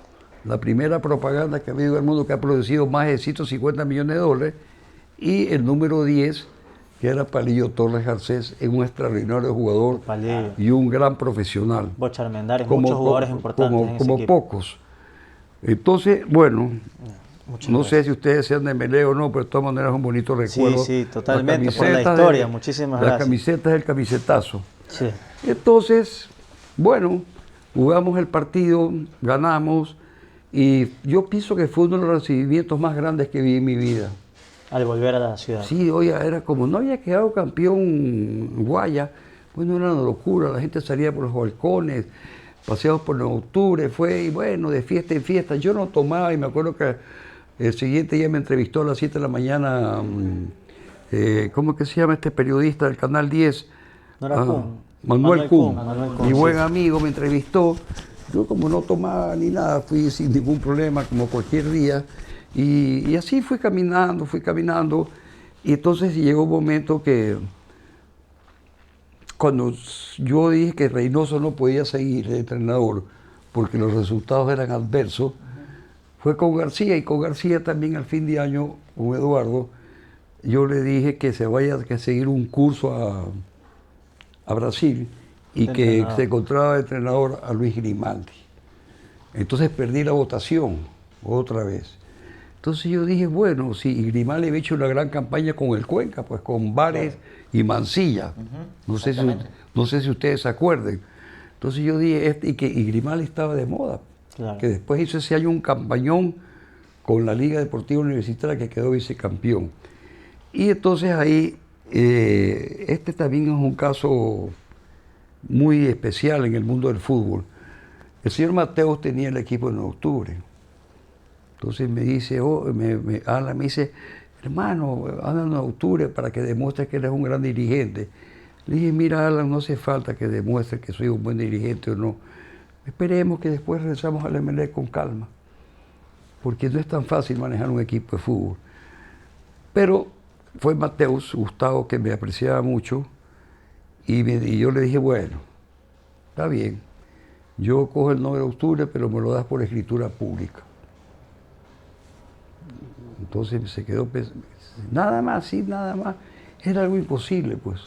B: la primera propaganda que ha habido en el mundo que ha producido más de 150 millones de dólares, y el número 10, que era Palillo Torres Garcés, es un extraordinario jugador
A: Palillo.
B: y un gran profesional.
A: Bocha Armendáriz, muchos jugadores importantes en ese
B: como
A: equipo.
B: pocos. Entonces, bueno,
A: Muchas
B: no
A: gracias.
B: sé si ustedes sean de Melé o no, pero de todas maneras es un bonito recuerdo.
A: sí, totalmente,
B: Las
A: por la
B: camisetas
A: historia, muchísimas
B: Las
A: gracias.
B: camisetas del camisetazo.
A: Sí.
B: Entonces, bueno, jugamos el partido, ganamos, y yo pienso que fue uno de los recibimientos más grandes que vi en mi vida.
A: Al volver a la ciudad.
B: Sí, oye, era como, no había quedado campeón Guaya, bueno, era una locura, la gente salía por los balcones, paseados por 9 de octubre, fue, y bueno, de fiesta en fiesta. Yo no tomaba, y me acuerdo que el siguiente día me entrevistó a las 7 de la mañana, ¿cómo es que se llama este periodista del Canal 10?
A: ¿No era Kuhn?
B: Manuel Kuhn,
A: Kuhn,
B: mi
A: sí.
B: buen amigo, me entrevistó. Yo como no tomaba ni nada, fui sin ningún problema, como cualquier día. Y así fui caminando. Y entonces llegó un momento que cuando yo dije que Reynoso no podía seguir de entrenador porque los resultados eran adversos, fue con García, y con García también al fin de año, con Eduardo, yo le dije que se vaya a seguir un curso a Brasil y que
A: Entrenador.
B: se encontraba de entrenador a Luis Grimaldi. Entonces perdí la votación otra vez. Entonces yo dije, bueno, si Grimaldi había hecho una gran campaña con el Cuenca, pues con Vares y Mancilla. No sé si ustedes se acuerden. Entonces yo dije, y Grimaldi estaba de moda.
A: Claro.
B: Que después hizo ese año un campañón con la Liga Deportiva Universitaria, que quedó vicecampeón. Y entonces ahí, este también es un caso muy especial en el mundo del fútbol. El señor Mateos tenía el equipo en octubre. Entonces me dice, Alan me dice, hermano, anda en octubre para que demuestres que eres un gran dirigente. Le dije, mira, Alan, no hace falta que demuestre que soy un buen dirigente o no. Esperemos que después regresamos al Emelec con calma, porque no es tan fácil manejar un equipo de fútbol. Pero fue Mateus, Gustavo, que me apreciaba mucho, y yo le dije, bueno, está bien, yo cojo el 9 de octubre, pero me lo das por escritura pública. Entonces se quedó, nada más, sí, nada más. Era algo imposible, pues,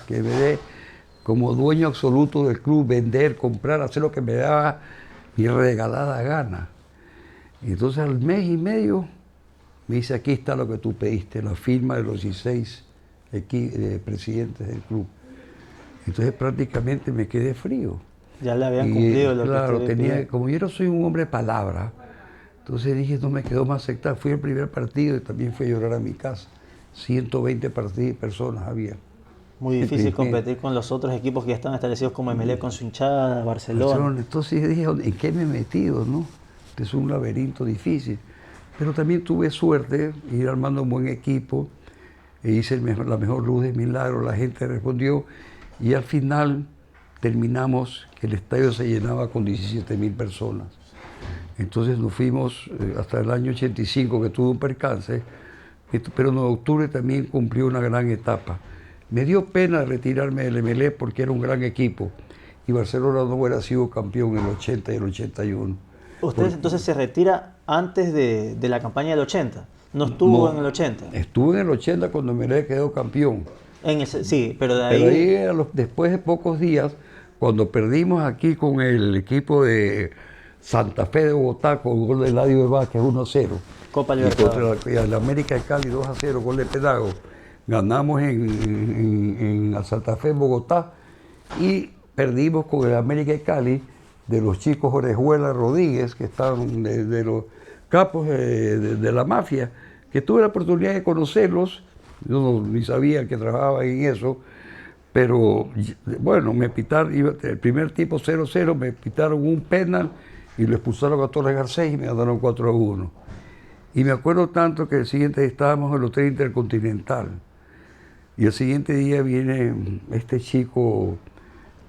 B: que me dé como dueño absoluto del club, vender, comprar, hacer lo que me daba mi regalada gana. Y entonces al mes y medio me dice, aquí está lo que tú pediste, la firma de los 16 presidentes del club. Entonces prácticamente me quedé frío.
A: Ya le habían cumplido lo
B: claro,
A: que usted
B: tenía, como yo no soy un hombre de palabra, entonces dije, no me quedó más aceptar. Fui al primer partido y también fui a llorar a mi casa. 120 personas había.
A: Muy difícil competir con los otros equipos que ya están establecidos como Emelec con su hinchada, Barcelona.
B: Entonces dije, ¿en qué me he metido, no? Este es un laberinto difícil. Pero también tuve suerte, ir armando un buen equipo, e hice la mejor luz de milagro, la gente respondió, y al final terminamos que el estadio se llenaba con 17.000 personas. Entonces nos fuimos hasta el año 85, que tuve un percance, pero en octubre también cumplió una gran etapa. Me dio pena retirarme del Emelec porque era un gran equipo, y Barcelona no hubiera sido campeón en el 80 y el 81.
A: ¿Usted entonces se retira antes de la campaña del 80? ¿No estuvo en el 80?
B: Estuve en el 80 cuando Emelec quedó campeón.
A: Sí, pero de ahí...
B: Pero ahí después de pocos días, cuando perdimos aquí con el equipo de Santa Fe de Bogotá, con gol de Eladio Vázquez 1-0.
A: Copa Libertadores.
B: Y contra el América de Cali 2-0, gol de Pedago. Ganamos en Santa Fe, Bogotá, y perdimos con el América de Cali de los chicos Orejuela Rodríguez, que estaban de los capos de la mafia, que tuve la oportunidad de conocerlos. Yo ni sabía que trabajaban en eso, pero bueno, me pitaron, el primer tipo 0-0, me pitaron un penal y lo expulsaron a Torres Garcés y me ganaron 4-1. Y me acuerdo tanto que el siguiente día estábamos en el Hotel Intercontinental. Y el siguiente día viene este chico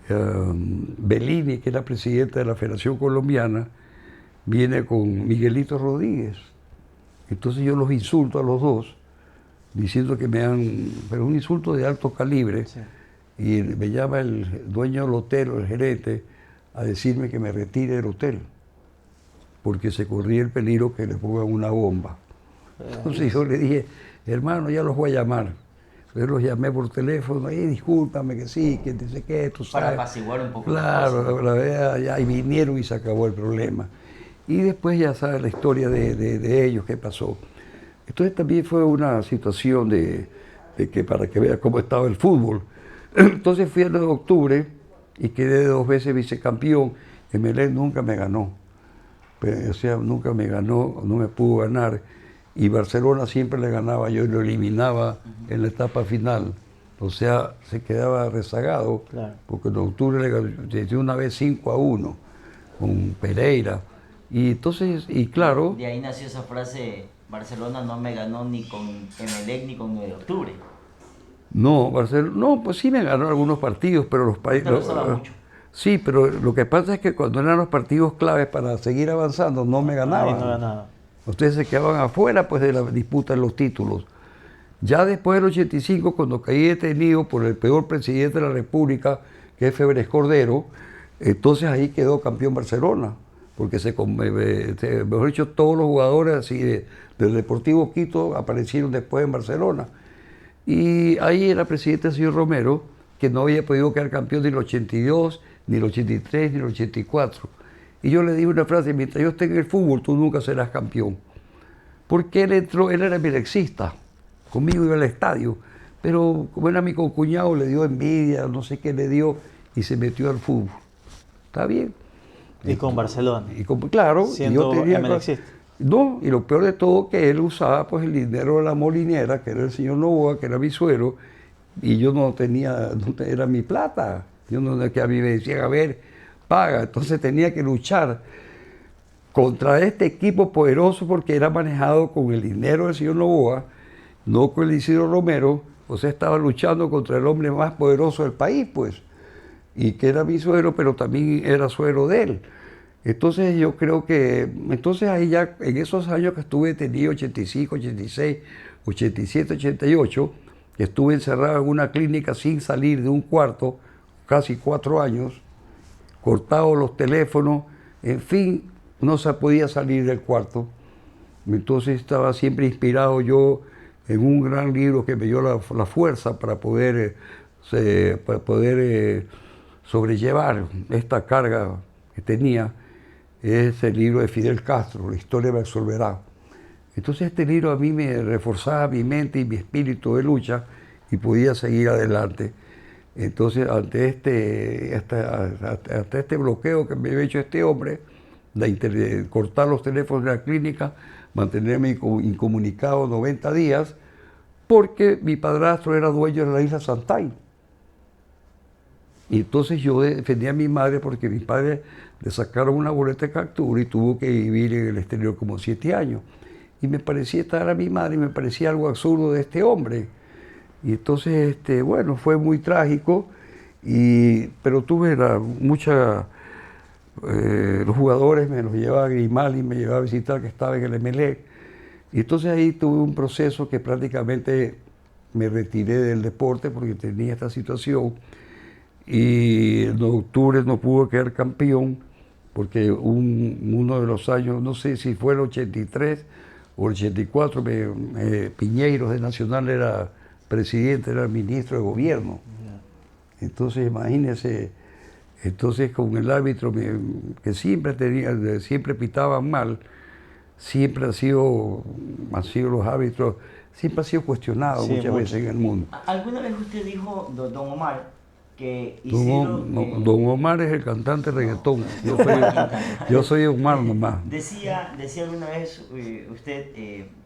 B: Bellini, que era presidente de la Federación Colombiana, viene con Miguelito Rodríguez. Entonces yo los insulto a los dos, diciendo que me dan, pero un insulto de alto calibre. Sí. Y me llama el dueño del hotel, el gerente, a decirme que me retire del hotel, porque se corría el peligro que le pongan una bomba. Entonces yo le dije, hermano, ya los voy a llamar. Yo los llamé por teléfono, discúlpame que sí, que dice que tú sabes.
C: Para apaciguar un poco.
B: Claro, la verdad, ya, y vinieron y se acabó el problema. Y después ya sabes la historia de ellos, qué pasó. Entonces también fue una situación de que para que veas cómo estaba el fútbol. Entonces fui el 9 de octubre y quedé 2 veces vicecampeón. Emelec nunca me ganó. O sea, nunca me ganó, no me pudo ganar. Y Barcelona siempre le ganaba, yo lo eliminaba en la etapa final. O sea, se quedaba rezagado, claro, porque en octubre le dio una vez 5-1 con Pereira. Y entonces, y claro...
C: De ahí nació esa frase, Barcelona no me ganó ni con Emelec ni con 9 de octubre.
B: No, Barcelona, no, pues sí me ganó algunos partidos, pero los países... Sí, pero lo que pasa es que cuando eran los partidos claves para seguir avanzando, no me ganaban.
A: No ganaba.
B: Ustedes se quedaban afuera pues, de la disputa de los títulos. Ya después del 85, cuando caí detenido por el peor presidente de la República, que es Febres Cordero, entonces ahí quedó campeón Barcelona, porque mejor dicho, todos los jugadores así del Deportivo Quito aparecieron después en Barcelona. Y ahí era presidente el señor Romero, que no había podido quedar campeón ni el 82, ni el 83, ni el 84. Y yo le dije una frase, mientras yo esté en el fútbol, tú nunca serás campeón. Porque él era melexista, conmigo iba al estadio, pero como era mi concuñado, le dio envidia, no sé qué le dio, y se metió al fútbol. ¿Está bien?
A: Y con Barcelona.
B: Claro,
A: siendo
B: yo tenía
A: melexista.
B: No, y lo peor de todo que él usaba pues el dinero de la molinera, que era el señor Novoa, que era mi suegro, y yo no tenía, era mi plata. Yo no, que a mí me decían, a ver, paga. Entonces tenía que luchar contra este equipo poderoso porque era manejado con el dinero del señor Novoa, no con el Isidro Romero. O sea, estaba luchando contra el hombre más poderoso del país, pues, y que era mi suegro, pero también era suegro de él. Entonces yo creo que, entonces ahí ya, en esos años que estuve detenido, 85, 86, 87, 88, que estuve encerrado en una clínica sin salir de un cuarto, casi 4 años, cortados los teléfonos, en fin, no se podía salir del cuarto. Entonces estaba siempre inspirado yo en un gran libro que me dio la fuerza para poder sobrellevar esta carga que tenía, es el libro de Fidel Castro, La historia me absolverá. Entonces este libro a mí me reforzaba mi mente y mi espíritu de lucha y podía seguir adelante. Entonces ante este bloqueo que me había hecho este hombre, de cortar los teléfonos de la clínica, mantenerme incomunicado 90 días, porque mi padrastro era dueño de la isla Santay. Y entonces yo defendía a mi madre porque mis padres le sacaron una boleta de captura y tuvo que vivir en el exterior como 7 años. Y me parecía estar a mi madre y me parecía algo absurdo de este hombre. Y entonces, bueno, fue muy trágico, pero tuve los jugadores me los llevaba a Grimaldi, me llevaba a visitar, que estaba en el Emelec. Y entonces ahí tuve un proceso que prácticamente me retiré del deporte porque tenía esta situación. Y en octubre no pudo quedar campeón porque uno de los años, no sé si fue el 83 o el 84, Piñeiros de Nacional era presidente, era ministro de gobierno. Entonces imagínense, con el árbitro que siempre pitaban mal, siempre han sido los árbitros, siempre ha sido cuestionado muchas veces en el mundo.
C: ¿Alguna vez usted dijo, don Omar, que
B: Don Omar es el cantante de reggaetón, yo soy Omar nomás.
C: Decía alguna vez usted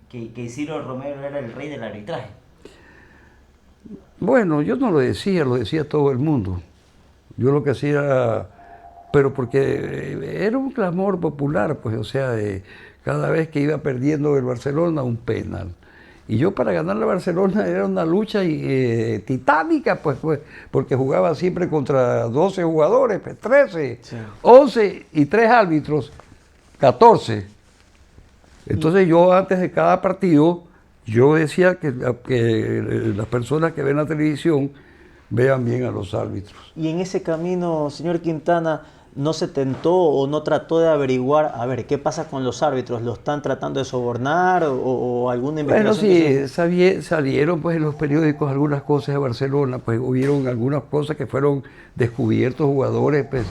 C: que Isidro Romero era el rey del arbitraje.
B: Bueno, yo no lo decía todo el mundo. Yo lo que hacía era, pero porque era un clamor popular, pues, o sea, cada vez que iba perdiendo el Barcelona, un penal. Y yo para ganar la Barcelona era una lucha titánica, pues, porque jugaba siempre contra 12 jugadores, pues, 13, sí. 11 y 3 árbitros, 14. Entonces yo antes de cada partido, yo decía que las personas que ven la televisión vean bien a los árbitros.
A: Y en ese camino, señor Quintana, ¿no se tentó o no trató de averiguar, a ver, qué pasa con los árbitros? ¿Lo están tratando de sobornar o alguna investigación?
B: Bueno, sí, salieron pues en los periódicos algunas cosas de Barcelona, pues hubieron algunas cosas que fueron descubiertos jugadores, pues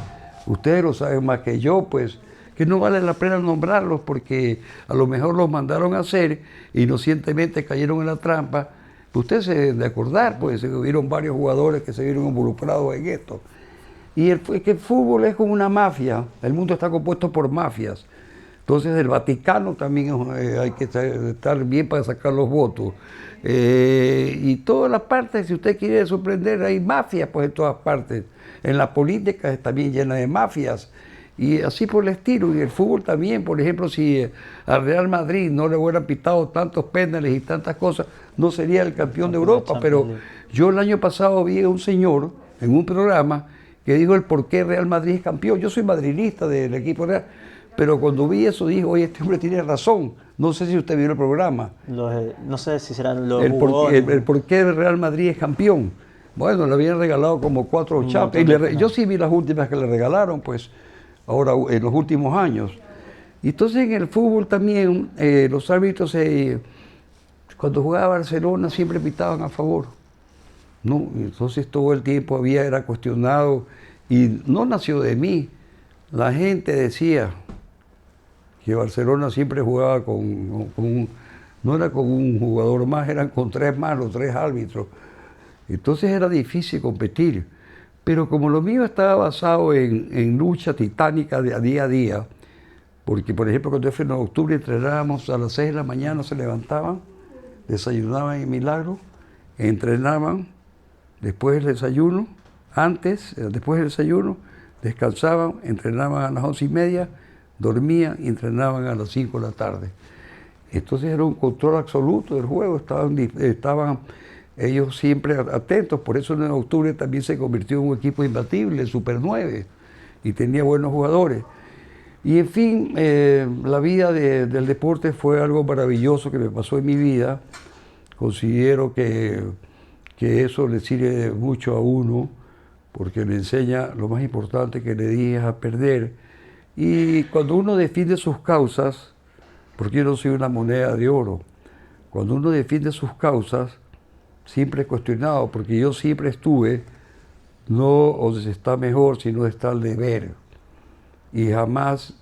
B: ustedes lo saben más que yo, pues que no vale la pena nombrarlos porque a lo mejor los mandaron a hacer, inocentemente cayeron en la trampa. Ustedes se deben de acordar, pues hubieron varios jugadores que se vieron involucrados en esto. Y que el fútbol es como una mafia, el mundo está compuesto por mafias. Entonces el Vaticano también hay que estar bien para sacar los votos. Y todas las partes, si usted quiere sorprender, hay mafias pues en todas partes. En la política está bien llena de mafias. Y así por el estilo. Y el fútbol también, por ejemplo, si al Real Madrid no le hubieran pitado tantos penales y tantas cosas, no sería el campeón de Europa. Pero yo el año pasado vi a un señor en un programa que dijo el por qué Real Madrid es campeón. Yo soy madridista del equipo real, pero cuando vi eso dije, oye, este hombre tiene razón. No sé si usted vio el programa.
A: No sé si serán los
B: el por qué Real Madrid es campeón. Bueno, le habían regalado como 4 Champions. Yo sí vi las últimas que le regalaron, pues, ahora en los últimos años. Y entonces en el fútbol también, los árbitros, cuando jugaba Barcelona, siempre pitaban a favor. No, entonces todo el tiempo era cuestionado y no nació de mí. La gente decía que Barcelona siempre jugaba no era con un jugador más, eran con 3 más, los 3 árbitros. Entonces era difícil competir. Pero como lo mío estaba basado en lucha titánica de día a día, porque por ejemplo cuando fue en octubre entrenábamos a las 6 de la mañana, se levantaban, desayunaban en Milagro, entrenaban, después del desayuno, después del desayuno, descansaban, entrenaban a las 11:30, dormían y entrenaban a las 5 de la tarde. Entonces era un control absoluto del juego, estaban ellos siempre atentos, por eso en octubre también se convirtió en un equipo imbatible, el Super 9, y tenía buenos jugadores. Y en fin, la vida del deporte fue algo maravilloso que me pasó en mi vida. Considero que eso le sirve mucho a uno, porque le enseña lo más importante que le dije es a perder. Y cuando uno defiende sus causas, porque yo no soy una moneda de oro, cuando uno defiende sus causas, siempre es cuestionado, porque yo siempre estuve no donde se está mejor, sino donde está el deber. Y jamás,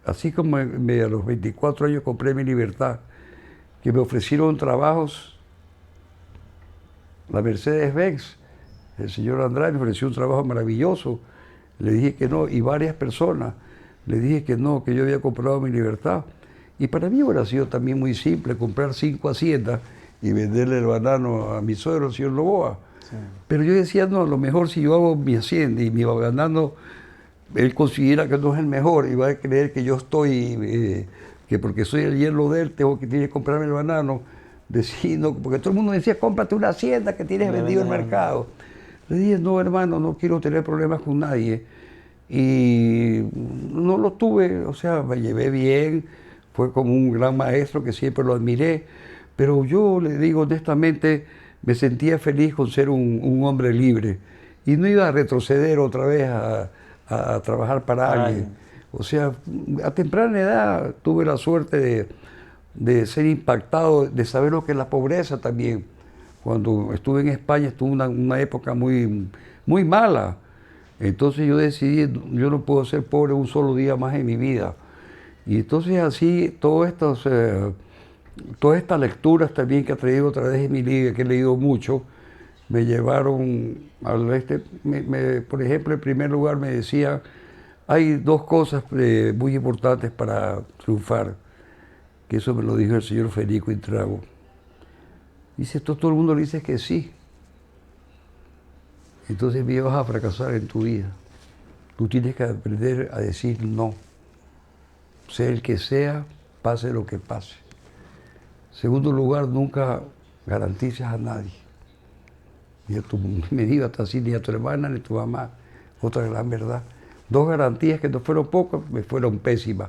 B: así como a los 24 años compré mi libertad, que me ofrecieron trabajos, la Mercedes-Benz, el señor Andrade me ofreció un trabajo maravilloso, le dije que no, y varias personas le dije que no, que yo había comprado mi libertad. Y para mí hubiera sido también muy simple comprar 5 haciendas y venderle el banano a mi suegro, el señor Novoa. Sí. Pero yo decía, no, a lo mejor si yo hago mi hacienda y mi banano, él considera que no es el mejor y va a creer que yo estoy, que porque soy el yerno de él, tiene que comprarme el banano. Decir, no, porque todo el mundo decía, cómprate una hacienda que tienes vendido en el mercado. Le dije, no, hermano, no quiero tener problemas con nadie. Y no lo tuve, o sea, me llevé bien, fue como un gran maestro que siempre lo admiré, pero yo le digo honestamente, me sentía feliz con ser un hombre libre y no iba a retroceder otra vez a trabajar para alguien. O sea, a temprana edad tuve la suerte de ser impactado, de saber lo que es la pobreza también. Cuando estuve en España estuve una época muy, muy mala. Entonces yo decidí, yo no puedo ser pobre un solo día más en mi vida. Y entonces así, todas estas lecturas también que he traído a través de mi libro, que he leído mucho, me llevaron por ejemplo, en primer lugar me decía, hay 2 cosas muy importantes para triunfar, que eso me lo dijo el señor Federico Intrago. Dice, todo el mundo le dice que sí. Entonces me vas a fracasar en tu vida. Tú tienes que aprender a decir no. Sea el que sea, pase lo que pase. Segundo lugar, nunca garantizas a nadie. Ni a tu medida hasta así, ni a tu hermana, ni a tu mamá. Otra gran verdad. 2 garantías que no fueron pocas, me fueron pésimas.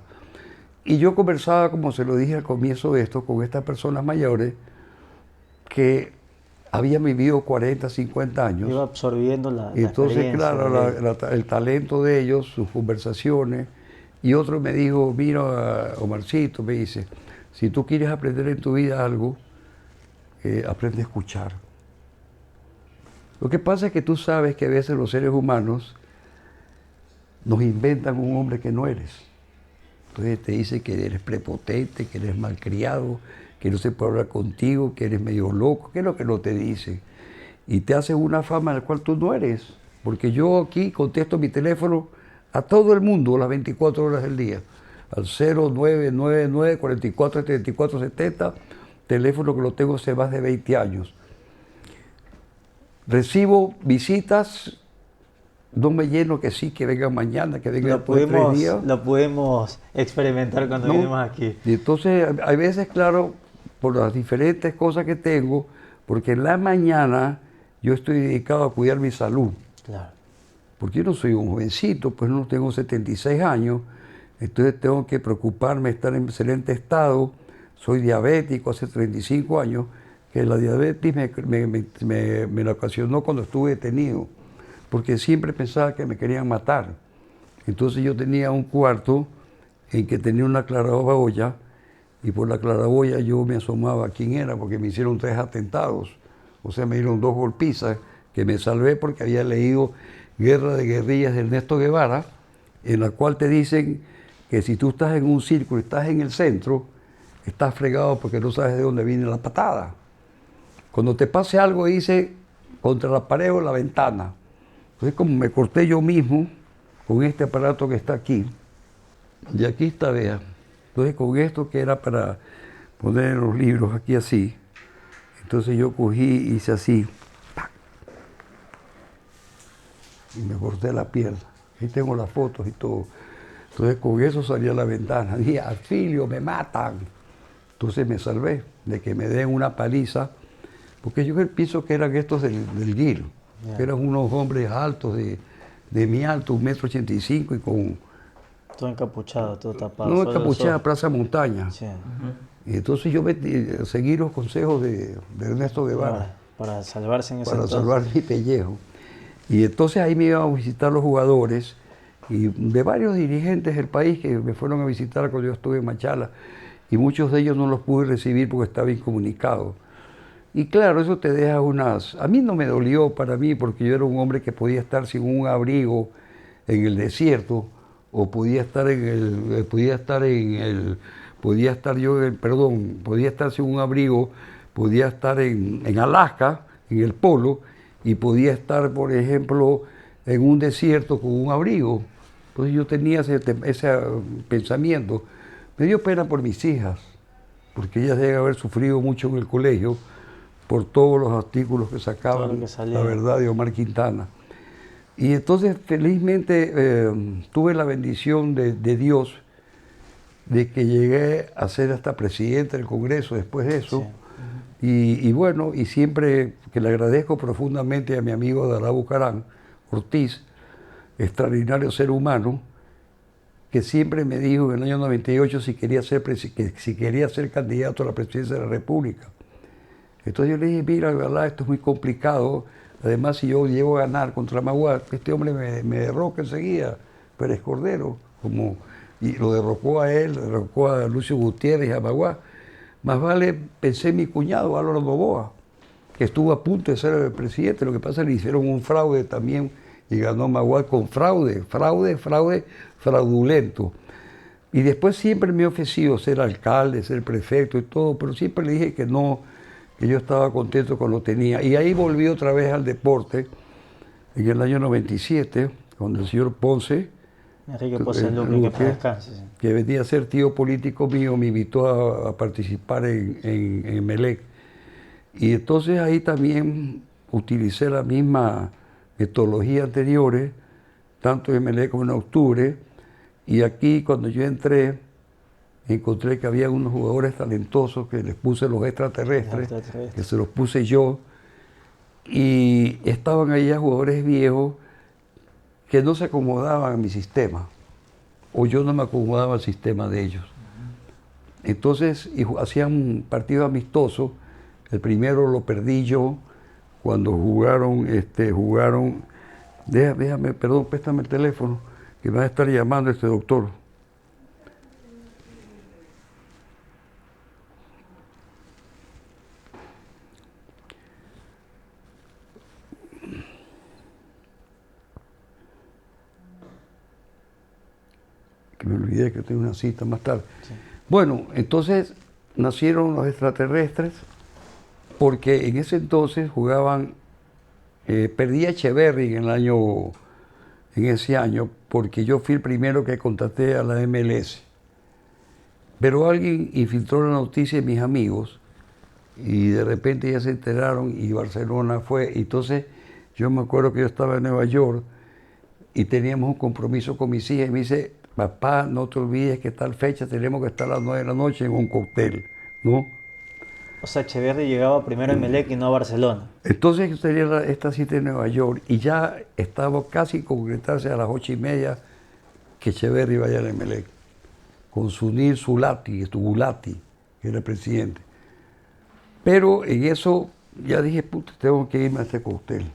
B: Y yo conversaba, como se lo dije al comienzo de esto, con estas personas mayores que habían vivido 40, 50 años.
A: Iba absorbiendo la
B: entonces, claro, el talento de ellos, sus conversaciones. Y otro me dijo, mira, Omarcito, me dice, si tú quieres aprender en tu vida algo, aprende a escuchar. Lo que pasa es que tú sabes que a veces los seres humanos nos inventan un hombre que no eres. Entonces te dice que eres prepotente, que eres malcriado, que no se puede hablar contigo, que eres medio loco, que es lo que no te dicen. Y te hacen una fama en la cual tú no eres. Porque yo aquí contesto mi teléfono a todo el mundo las 24 horas del día. Al 0999 44 34 70, teléfono que lo tengo hace más de 20 años. Recibo visitas, no me lleno que sí, que vengan mañana, que vengan después de 3 días.
A: Lo pudimos experimentar cuando vinimos aquí.
B: Y entonces, hay veces, claro, por las diferentes cosas que tengo, porque en la mañana yo estoy dedicado a cuidar mi salud.
A: Claro.
B: Porque yo no soy un jovencito, pues no tengo 76 años, entonces tengo que preocuparme, estar en excelente estado. Soy diabético hace 35 años, que la diabetes me la ocasionó cuando estuve detenido, porque siempre pensaba que me querían matar. Entonces yo tenía un cuarto en que tenía una claraboya, y por la claraboya yo me asomaba a quién era, porque me hicieron 3 atentados. O sea, me dieron 2 golpizas, que me salvé porque había leído Guerra de Guerrillas de Ernesto Guevara, en la cual te dicen que si tú estás en un círculo y estás en el centro, estás fregado porque no sabes de dónde viene la patada. Cuando te pase algo, dice contra la pared o la ventana. Entonces, como me corté yo mismo con este aparato que está aquí, y aquí está, vea. Entonces, con esto que era para poner en los libros, aquí así, entonces yo cogí y hice así, ¡pac! Y me corté la pierna. Ahí tengo las fotos y todo. Entonces, con eso salí a la ventana. Dije, Alfilio, me matan. Entonces me salvé de que me den una paliza, porque yo pienso que eran estos del GIL, que eran unos hombres altos, de mi alto, 1,85 m y con...
A: Todo encapuchado, todo tapado.
B: No, encapuchada, Plaza Montaña.
A: Sí.
B: Y entonces yo seguí los consejos de Ernesto Guevara.
A: Para salvarse en ese
B: Para
A: entonces.
B: salvar mi pellejo. Y entonces ahí me iban a visitar los jugadores y de varios dirigentes del país que me fueron a visitar cuando yo estuve en Machala. y muchos de ellos no los pude recibir porque estaba incomunicado. Y claro, eso te deja unas... A mí no me dolió para mí porque yo era un hombre que podía estar sin un abrigo en el desierto, o podía estar podía estar sin un abrigo, podía estar en Alaska, en el polo, y podía estar, por ejemplo, en un desierto con un abrigo. Entonces yo tenía ese pensamiento. Me dio pena por mis hijas, porque ellas deben haber sufrido mucho en el colegio por todos los artículos que sacaban, la verdad, de Omar Quintana. Y entonces, felizmente, tuve la bendición de Dios de que llegué a ser hasta presidente del Congreso después de eso. Sí. Y bueno, y siempre que le agradezco profundamente a mi amigo Dará Bucarán Ortiz, extraordinario ser humano, que siempre me dijo en el año 98 si quería ser candidato a la presidencia de la República. Entonces yo le dije, mira, la verdad, esto es muy complicado. Además, si yo llego a ganar contra Magua, este hombre me derroca enseguida, Pérez Cordero, y lo derrocó a él, derrocó a Lucio Gutiérrez y a Magua. Más vale, pensé en mi cuñado, Álvaro Noboa, que estuvo a punto de ser el presidente. Lo que pasa es que le hicieron un fraude también y ganó Magua con fraudulento. Y después siempre me he ofrecido ser alcalde, ser prefecto y todo, pero siempre le dije que no, que yo estaba contento con lo que tenía. Y ahí volví otra vez al deporte, en el año 97, cuando el señor Ponce,
A: Enrique Ponce Luque,
B: que venía a ser tío político mío, me invitó a participar en Melec. Y entonces ahí también utilicé la misma metodología anteriores, tanto en Melec como en Octubre. Y aquí, cuando yo entré, encontré que había unos jugadores talentosos que les puse los extraterrestres, que se los puse yo, y estaban ahí jugadores viejos que no se acomodaban a mi sistema, o yo no me acomodaba al sistema de ellos. Entonces hacían partidos amistosos. El primero lo perdí yo cuando jugaron, déjame, perdón, préstame el teléfono, que me va a estar llamando este doctor. Que me olvidé que tengo una cita más tarde. Sí. Bueno, entonces nacieron los extraterrestres porque en ese entonces jugaban, perdí a Echeverry en ese año, porque yo fui el primero que contraté a la MLS. Pero alguien infiltró la noticia de mis amigos y de repente ya se enteraron y Barcelona fue. Entonces yo me acuerdo que yo estaba en Nueva York y teníamos un compromiso con mis hijas y me dice, papá, no te olvides que tal fecha tenemos que estar a las 9 de la noche en un cóctel, ¿no?
A: O sea, Echeverry llegaba primero a Melec y no a Barcelona.
B: Entonces yo tenía esta cita en Nueva York y ya estaba casi concretarse a las 8:30 que Echeverry vaya a Melec, con Sunil Gulati, que era el presidente. Pero en eso ya dije, puta, tengo que irme a este cóctel.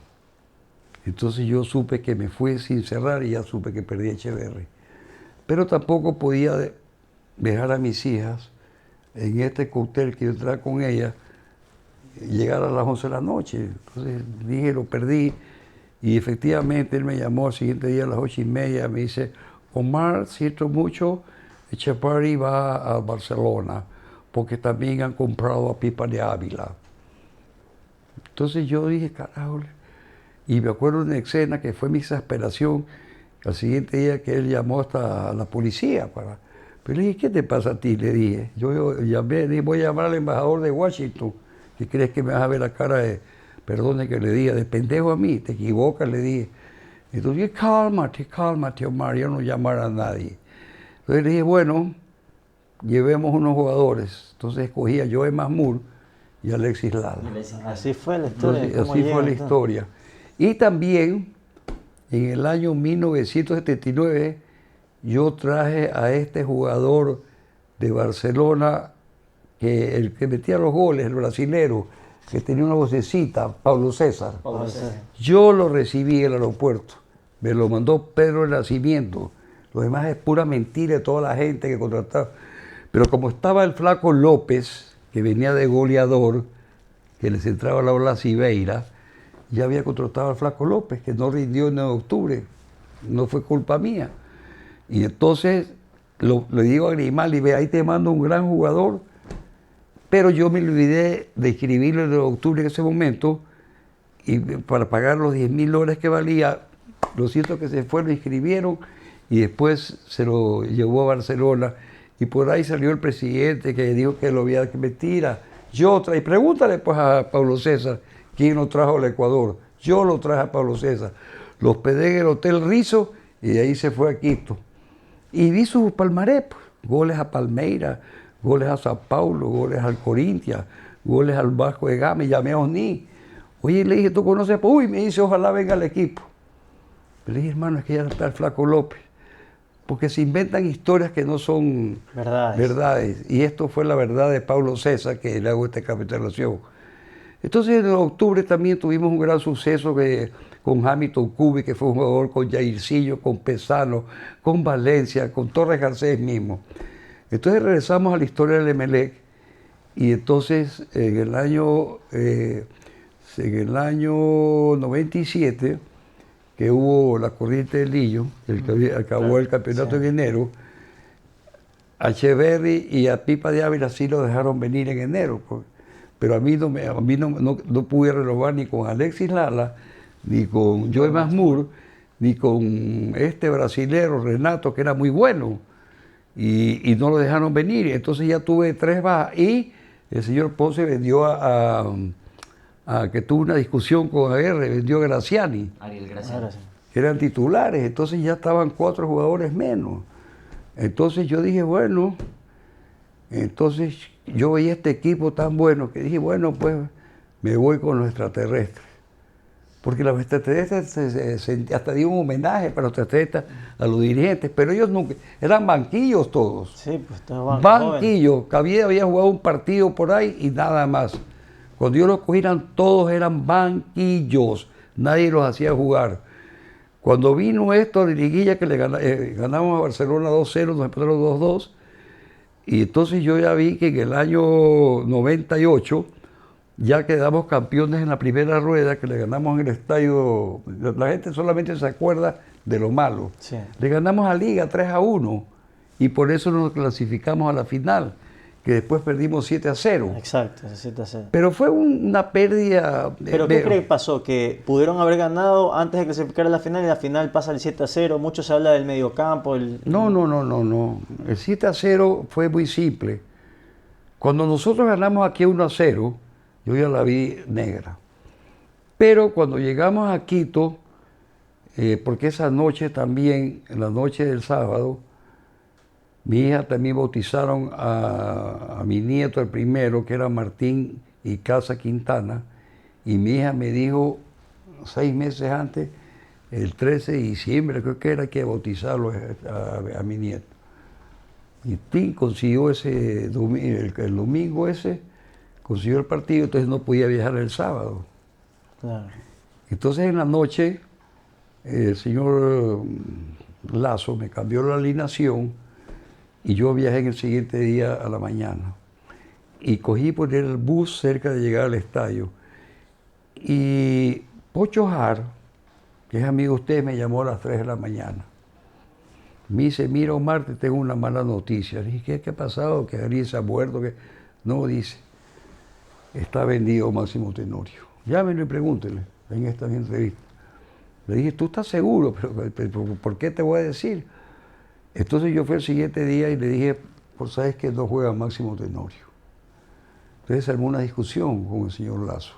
B: Entonces yo supe que me fui sin cerrar y ya supe que perdí a Echeverry. Pero tampoco podía dejar a mis hijas en este cóctel que yo entraba con ellas, llegar a las 11 de la noche. Entonces dije, lo perdí. Y efectivamente él me llamó al siguiente día a las 8:30, me dice, Omar, siento mucho, Echeverry va a Barcelona, porque también han comprado a Pipa de Ávila. Entonces yo dije, carajo, y me acuerdo de una escena que fue mi exasperación, al siguiente día que él llamó hasta a la policía Pero le dije, ¿qué te pasa a ti? Le dije. Yo llamé, le dije, voy a llamar al embajador de Washington. ¿Qué crees que me vas a ver la cara de, perdone que le diga, de pendejo a mí? Te equivocas, le dije. Entonces, cálmate, Omar, yo no llamar a nadie. Entonces le dije, bueno, llevemos unos jugadores. Entonces escogí a Joe Masmur y a Alexis Lala.
A: Así fue la historia.
B: Entonces, así fue la historia. Y también, en el año 1979, yo traje a este jugador de Barcelona, el que metía los goles, el brasilero, que tenía una vocecita, Pablo César. Yo lo recibí en el aeropuerto, me lo mandó Pedro del Nacimiento. Lo demás es pura mentira de toda la gente que contrataba. Pero como estaba el flaco López, que venía de goleador, que les entraba la ola Cibeira, ya había contratado al flaco López, que no rindió en octubre. No fue culpa mía. Y entonces le digo a Grimaldi, ve, ahí te mando un gran jugador, pero yo me olvidé de escribirlo en octubre en ese momento, y para pagar los $10,000 que valía, lo siento que se fue, lo inscribieron, y después se lo llevó a Barcelona, y por ahí salió el presidente que dijo que lo había, que mentira. Y pregúntale pues a Pablo César, quién lo trajo al Ecuador. Yo lo traje a Pablo César. Lo hospedé en el Hotel Rizo, y de ahí se fue a Quito. Y vi su palmarés, pues, goles a Palmeiras, goles a Sao Paulo, goles al Corinthians, goles al Vasco de Gama, y llamé a Osni. Oye, le dije, ¿tú conoces? Uy, me dice, ojalá venga al equipo. Le dije, hermano, es que ya está el flaco López. Porque se inventan historias que no son verdades. Y esto fue la verdad de Pablo César, que le hago esta capitulación. Entonces, en octubre también tuvimos un gran suceso con Hamilton Cubi, que fue un jugador, con Jaircillo, con Pesano, con Valencia, con Torres Garcés mismo. Entonces regresamos a la historia del Emelec, y entonces en el año 97, que hubo la corriente del Lillo, que acabó el campeonato en enero, a Echeverri y a Pipa de Ávila sí lo dejaron venir en enero, pero a mí no pude renovar ni con Alexis Lala, ni con Joe Masmur, ni con este brasilero Renato, que era muy bueno, y no lo dejaron venir. Entonces ya tuve 3 bajas, y el señor Ponce vendió que tuvo una discusión con AR, vendió a Graciani,
C: Ariel Graciani,
B: que eran titulares. Entonces ya estaban 4 jugadores menos. Entonces yo dije, bueno, entonces yo veía este equipo tan bueno que dije, bueno, pues me voy con los extraterrestres. Porque los extraterrestres hasta dio un homenaje para los extraterrestres a los dirigentes, pero ellos nunca, eran banquillos todos.
A: Sí, pues todos
B: banquillos, que había jugado un partido por ahí y nada más. Cuando yo los cogieran, todos eran banquillos, nadie los hacía jugar. Cuando vino esto de liguilla, que ganamos a Barcelona 2-0, nos empataron 2-2, y entonces yo ya vi que en el año 98 ya quedamos campeones en la primera rueda, que le ganamos en el estadio. La gente solamente se acuerda de lo malo.
A: Sí.
B: Le ganamos a Liga 3-1, y por eso nos clasificamos a la final, que después perdimos 7-0.
A: Exacto, 7-0.
B: Pero fue una pérdida.
A: ¿Pero qué cree que pasó? ¿Que pudieron haber ganado antes de clasificar a la final y la final pasa el 7-0? Mucho se habla del mediocampo.
B: No. El 7-0 fue muy simple. Cuando nosotros ganamos aquí 1-0, yo ya la vi negra. Pero cuando llegamos a Quito, porque esa noche también, en la noche del sábado, mi hija también bautizaron a mi nieto, el primero, que era Martín y Casa Quintana, y mi hija me dijo 6 meses antes, el 13 de diciembre, creo que era, que bautizarlo a mi nieto. Y Tim consiguió ese el domingo ese, consiguió el partido, entonces no podía viajar el sábado.
A: Claro.
B: Entonces en la noche, el señor Lazo me cambió la alineación, y yo viajé en el siguiente día a la mañana. Y cogí por el bus cerca de llegar al estadio. Y Pocho Jar, que es amigo de usted, me llamó a las 3 de la mañana. Me dice, mira Omar, te tengo una mala noticia. Le dije, ¿qué ha pasado? ¿Que alguien se ha muerto? No, dice, está vendido Máximo Tenorio. Llámenlo y pregúntele en esta entrevista. Le dije, ¿tú estás seguro? Pero ¿por qué te voy a decir? Entonces yo fui el siguiente día y le dije, pues sabes que no juega Máximo Tenorio. Entonces armó una discusión con el señor Lazo.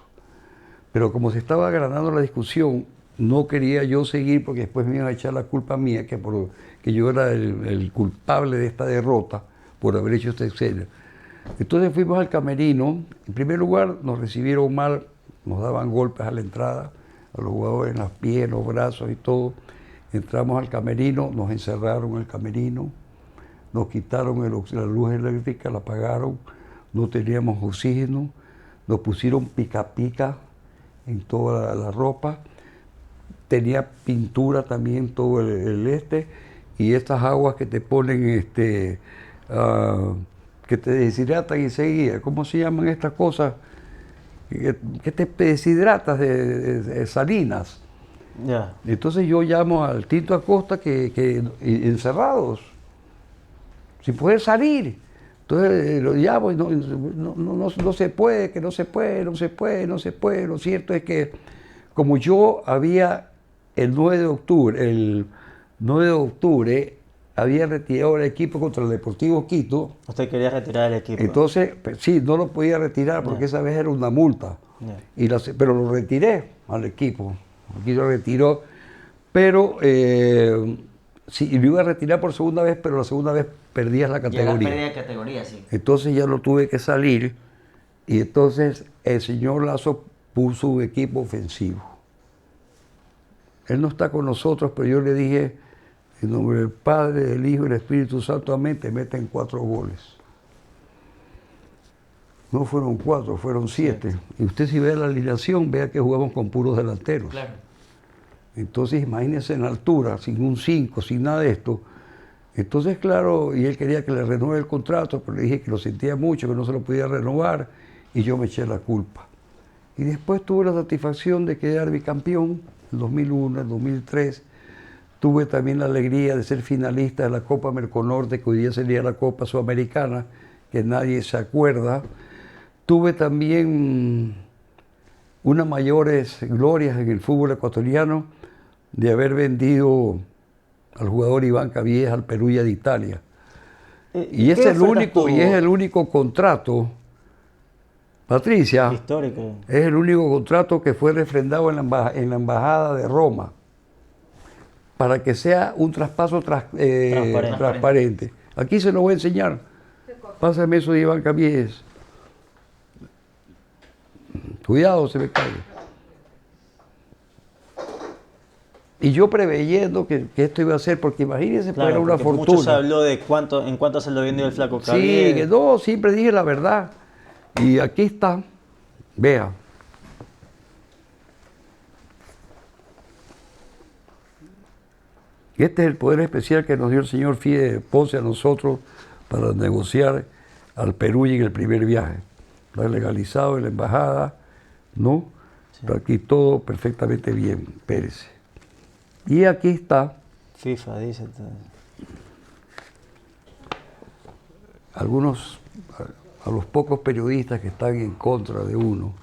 B: Pero como se estaba agranando la discusión, no quería yo seguir, porque después me iban a echar la culpa mía, que yo era el culpable de esta derrota por haber hecho esta escena. Entonces fuimos al camerino. En primer lugar nos recibieron mal, nos daban golpes a la entrada, a los jugadores en las pies, en los brazos y todo. Entramos al camerino, nos encerraron en el camerino, nos quitaron la luz eléctrica, la apagaron, no teníamos oxígeno, nos pusieron pica pica en toda la ropa, tenía pintura también todo y estas aguas que te ponen que te deshidratan enseguida. ¿Cómo se llaman estas cosas? Que te deshidratas de salinas.
A: Ya.
B: Entonces yo llamo al Tito Acosta que encerrados, sin poder salir. Entonces lo llamo y no se puede, que no se puede. Lo cierto es que como yo había el 9 de octubre había retirado el equipo contra el Deportivo Quito.
A: Usted quería retirar el equipo.
B: Entonces, sí, no lo podía retirar porque esa vez era una multa. Pero lo retiré al equipo. Aquí lo retiró. Pero sí, lo iba a retirar por segunda vez, pero la segunda vez perdías la categoría.
C: Ya pérdida de categoría, sí.
B: Entonces ya no tuve que salir. Y entonces el señor Lazo puso un equipo ofensivo. Él no está con nosotros, pero yo le dije, en nombre del Padre, del Hijo y del Espíritu Santo, amén, te meten 4 goles. No fueron 4, fueron 7. Y usted si ve la alineación, vea que jugamos con puros delanteros.
C: Claro.
B: Entonces imagínense en altura, sin un 5, sin nada de esto. Entonces, claro, y él quería que le renueve el contrato, pero le dije que lo sentía mucho, que no se lo podía renovar, y yo me eché la culpa. Y después tuve la satisfacción de quedar bicampeón en 2001, en 2003. Tuve también la alegría de ser finalista de la Copa Merconorte, que hoy día sería la Copa Sudamericana, que nadie se acuerda. Tuve también unas mayores glorias en el fútbol ecuatoriano de haber vendido al jugador Iván Cabies al Perugia de Italia. Y es el único contrato, Patricia,
A: histórico.
B: Es el único contrato que fue refrendado en la embajada de Roma para que sea un traspaso transparente. Aquí se lo voy a enseñar. Pásame eso de Iván Cabies. Cuidado, se me cae. Y yo preveyendo que esto iba a ser, porque imagínense,
A: Claro,
B: era una
A: porque
B: fortuna.
A: Mucho se habló de en cuánto se lo vendió el flaco Cabies.
B: Sí, que no, siempre dije la verdad. Y aquí está, vea. Este es el poder especial que nos dio el señor Fide Ponce a nosotros para negociar al Perú y en el primer viaje. Lo ha legalizado en la embajada, ¿no? Sí. Pero aquí todo perfectamente bien, Pérez. Y aquí está.
A: FIFA, dice.
B: Algunos, a los pocos periodistas que están en contra de uno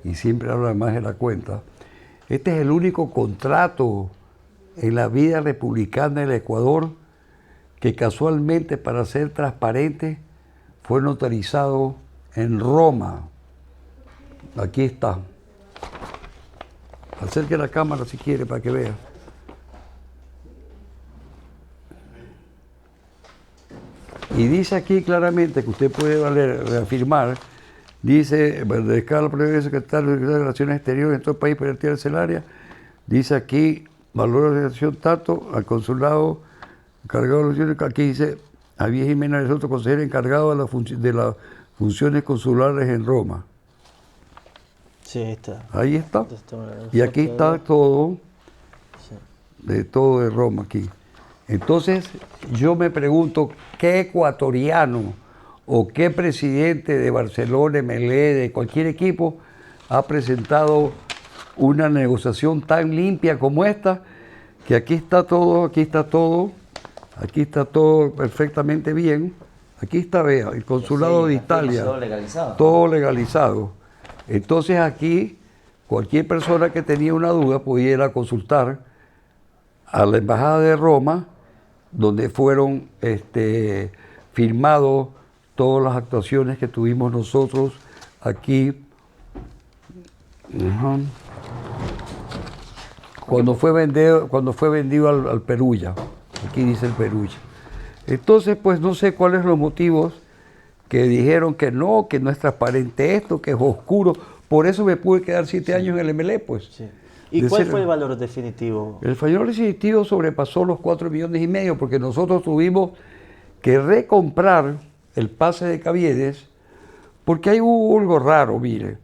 B: y siempre hablan más de la cuenta, este es el único contrato en la vida republicana del Ecuador que casualmente, para ser transparente, fue notarizado en Roma. Aquí está. Acerque la cámara si quiere para que vea. Y dice aquí claramente, que usted puede reafirmar, dice, descarga la provincia secretario de Relaciones Exteriores en todo el país para el área, dice aquí, valor de relación tanto al consulado encargado de relaciones, aquí dice, Javier Jiménez Soto, consejero encargado de las funciones consulares en Roma.
A: Sí, ahí está.
B: Ahí está. Y aquí está todo, de todo de Roma aquí. Entonces, yo me pregunto, ¿qué ecuatoriano o qué presidente de Barcelona, MLE, de cualquier equipo, ha presentado una negociación tan limpia como esta? Que aquí está todo perfectamente bien. Aquí está, vea, el consulado de Italia.
C: Todo legalizado.
B: Todo legalizado. Entonces aquí, cualquier persona que tenía una duda podía ir a consultar a la embajada de Roma, donde fueron firmados todas las actuaciones que tuvimos nosotros aquí. Cuando fue vendido al Perugia. Aquí dice el Perugia. Entonces, pues no sé cuáles los motivos que dijeron que no es transparente esto, que es oscuro. Por eso me pude quedar 7 años en el MLE, pues.
A: Sí. ¿Y cuál fue el valor definitivo?
B: El valor definitivo sobrepasó los 4,5 millones, porque nosotros tuvimos que recomprar el pase de Caviedes, porque hay hubo algo raro, mire.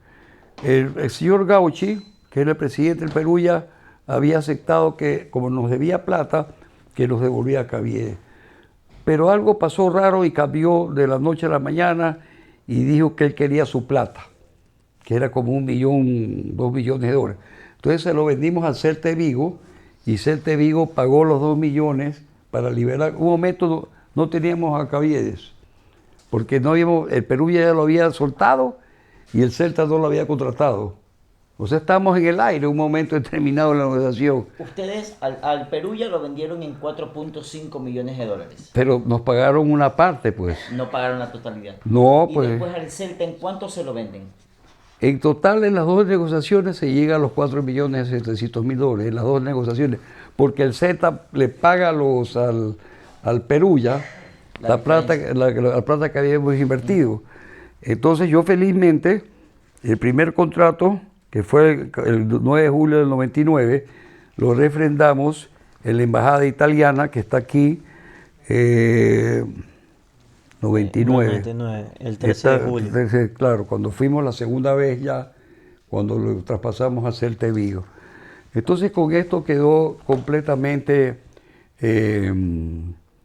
B: El señor Gauchi, que era el presidente del Perugia, había aceptado que, como nos debía plata, que nos devolvía a Caviedes. Pero algo pasó raro y cambió de la noche a la mañana y dijo que él quería su plata, que era como 1 millón, 2 millones de dólares. Entonces se lo vendimos al Celta de Vigo y Celta de Vigo pagó los 2 millones para liberar. Un momento no teníamos a Caviedes, porque el Perú ya lo había soltado y el Celta no lo había contratado. O sea, estamos en el aire, un momento determinado en la negociación.
C: Ustedes al Perú ya lo vendieron en 4.5 millones de dólares.
B: Pero nos pagaron una parte, pues.
C: No pagaron la totalidad.
B: No,
C: y
B: pues.
C: después al Celta, ¿en cuánto se lo venden?
B: En total, en las 2 negociaciones se llega a los 4.700.000 dólares, en las 2 negociaciones, porque el Celta le paga al Perú ya la plata que habíamos invertido. Entonces yo felizmente, el primer contrato, que fue el 9 de julio del 99, lo refrendamos en la embajada italiana, que está aquí, 99,
A: el 13 de julio.
B: Claro, cuando fuimos la segunda vez ya, cuando lo traspasamos a Celta de Vigo. Entonces con esto quedó completamente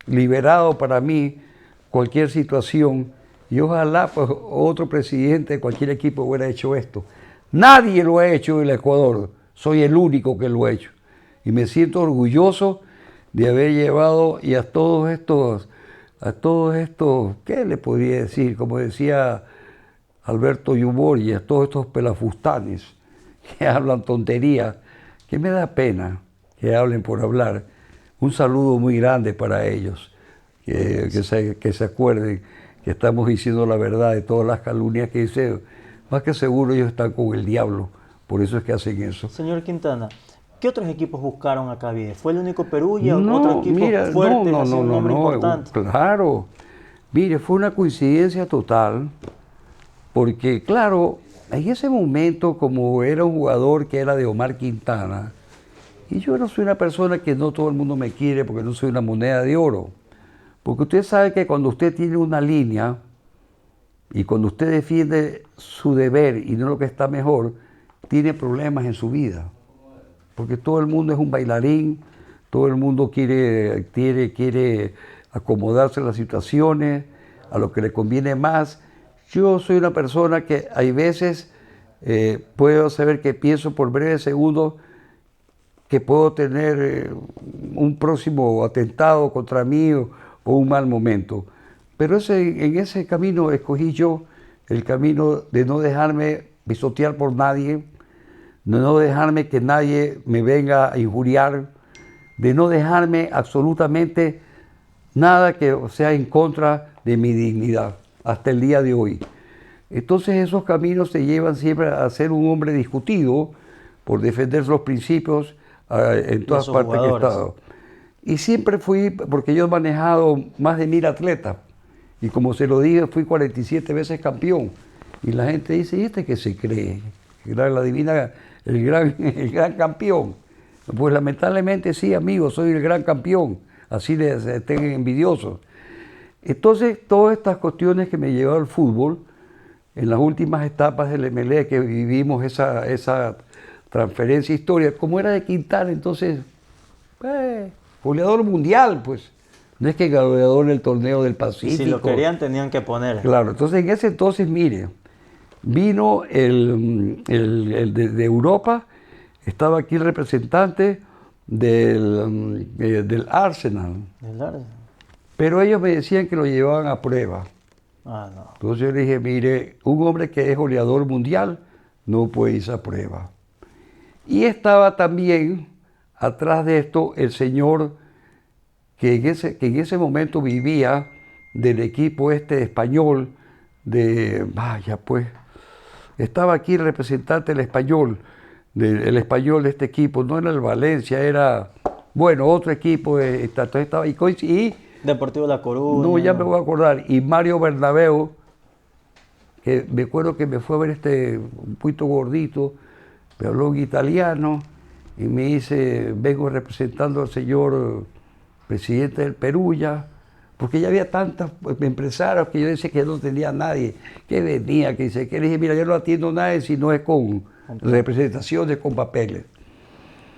B: liberado para mí cualquier situación y ojalá pues, otro presidente de cualquier equipo hubiera hecho esto. Nadie lo ha hecho en el Ecuador, soy el único que lo ha hecho. Y me siento orgulloso de haber llevado y a todos estos, ¿qué le podría decir? Como decía Alberto Yubori, a todos estos pelafustanes que hablan tonterías, que me da pena que hablen por hablar. Un saludo muy grande para ellos, que se acuerden que estamos diciendo la verdad de todas las calumnias que dicen. Más que seguro ellos están con el diablo, por eso es que hacen eso.
A: Señor Quintana, ¿qué otros equipos buscaron a Caviedes? ¿Fue el único Perú y otro equipo fuerte, un nombre importante?
B: Claro, mire, fue una coincidencia total, porque claro, en ese momento como era un jugador que era de Omar Quintana, y yo no soy una persona que no todo el mundo me quiere porque no soy una moneda de oro, porque usted sabe que cuando usted tiene una línea, y cuando usted defiende su deber y no lo que está mejor, tiene problemas en su vida. Porque todo el mundo es un bailarín, todo el mundo quiere acomodarse a las situaciones, a lo que le conviene más. Yo soy una persona que hay veces puedo saber que pienso por breves segundos que puedo tener un próximo atentado contra mí o un mal momento. Pero en ese camino escogí yo el camino de no dejarme pisotear por nadie, de no dejarme que nadie me venga a injuriar, de no dejarme absolutamente nada que sea en contra de mi dignidad, hasta el día de hoy. Entonces esos caminos te llevan siempre a ser un hombre discutido por defender los principios en todas partes que he estado. Y siempre fui, porque yo he manejado más de 1000 atletas, y como se lo dije, fui 47 veces campeón. Y la gente dice, ¿y este qué se cree? El gran campeón. Pues lamentablemente sí, amigo, soy el gran campeón. Así les estén envidiosos. Entonces, todas estas cuestiones que me llevaron al fútbol, en las últimas etapas del MLE que vivimos esa transferencia histórica, como era de Quintana, entonces, goleador mundial, pues. No es que goleador del torneo del Pacífico.
A: Si lo querían, tenían que poner.
B: Claro, entonces en ese entonces, mire, vino de Europa, estaba aquí el representante del Arsenal. Pero ellos me decían que lo llevaban a prueba.
A: No.
B: Entonces yo le dije, mire, un hombre que es goleador mundial no puede irse a prueba. Y estaba también atrás de esto el señor que en ese momento vivía del equipo español, estaba aquí el representante del Español, de este equipo, no era el Valencia, era, otro equipo, estaba y
A: Deportivo La Coruña.
B: No, ya me voy a acordar, y Mario Bernabéu, que me acuerdo que me fue a ver un poquito gordito, me habló en italiano, y me dice, vengo representando al señor presidente del Perú ya, porque ya había tantos empresarios que yo decía que no tenía nadie, que venía, que le dije, mira, yo no atiendo a nadie si no es con representaciones, con papeles.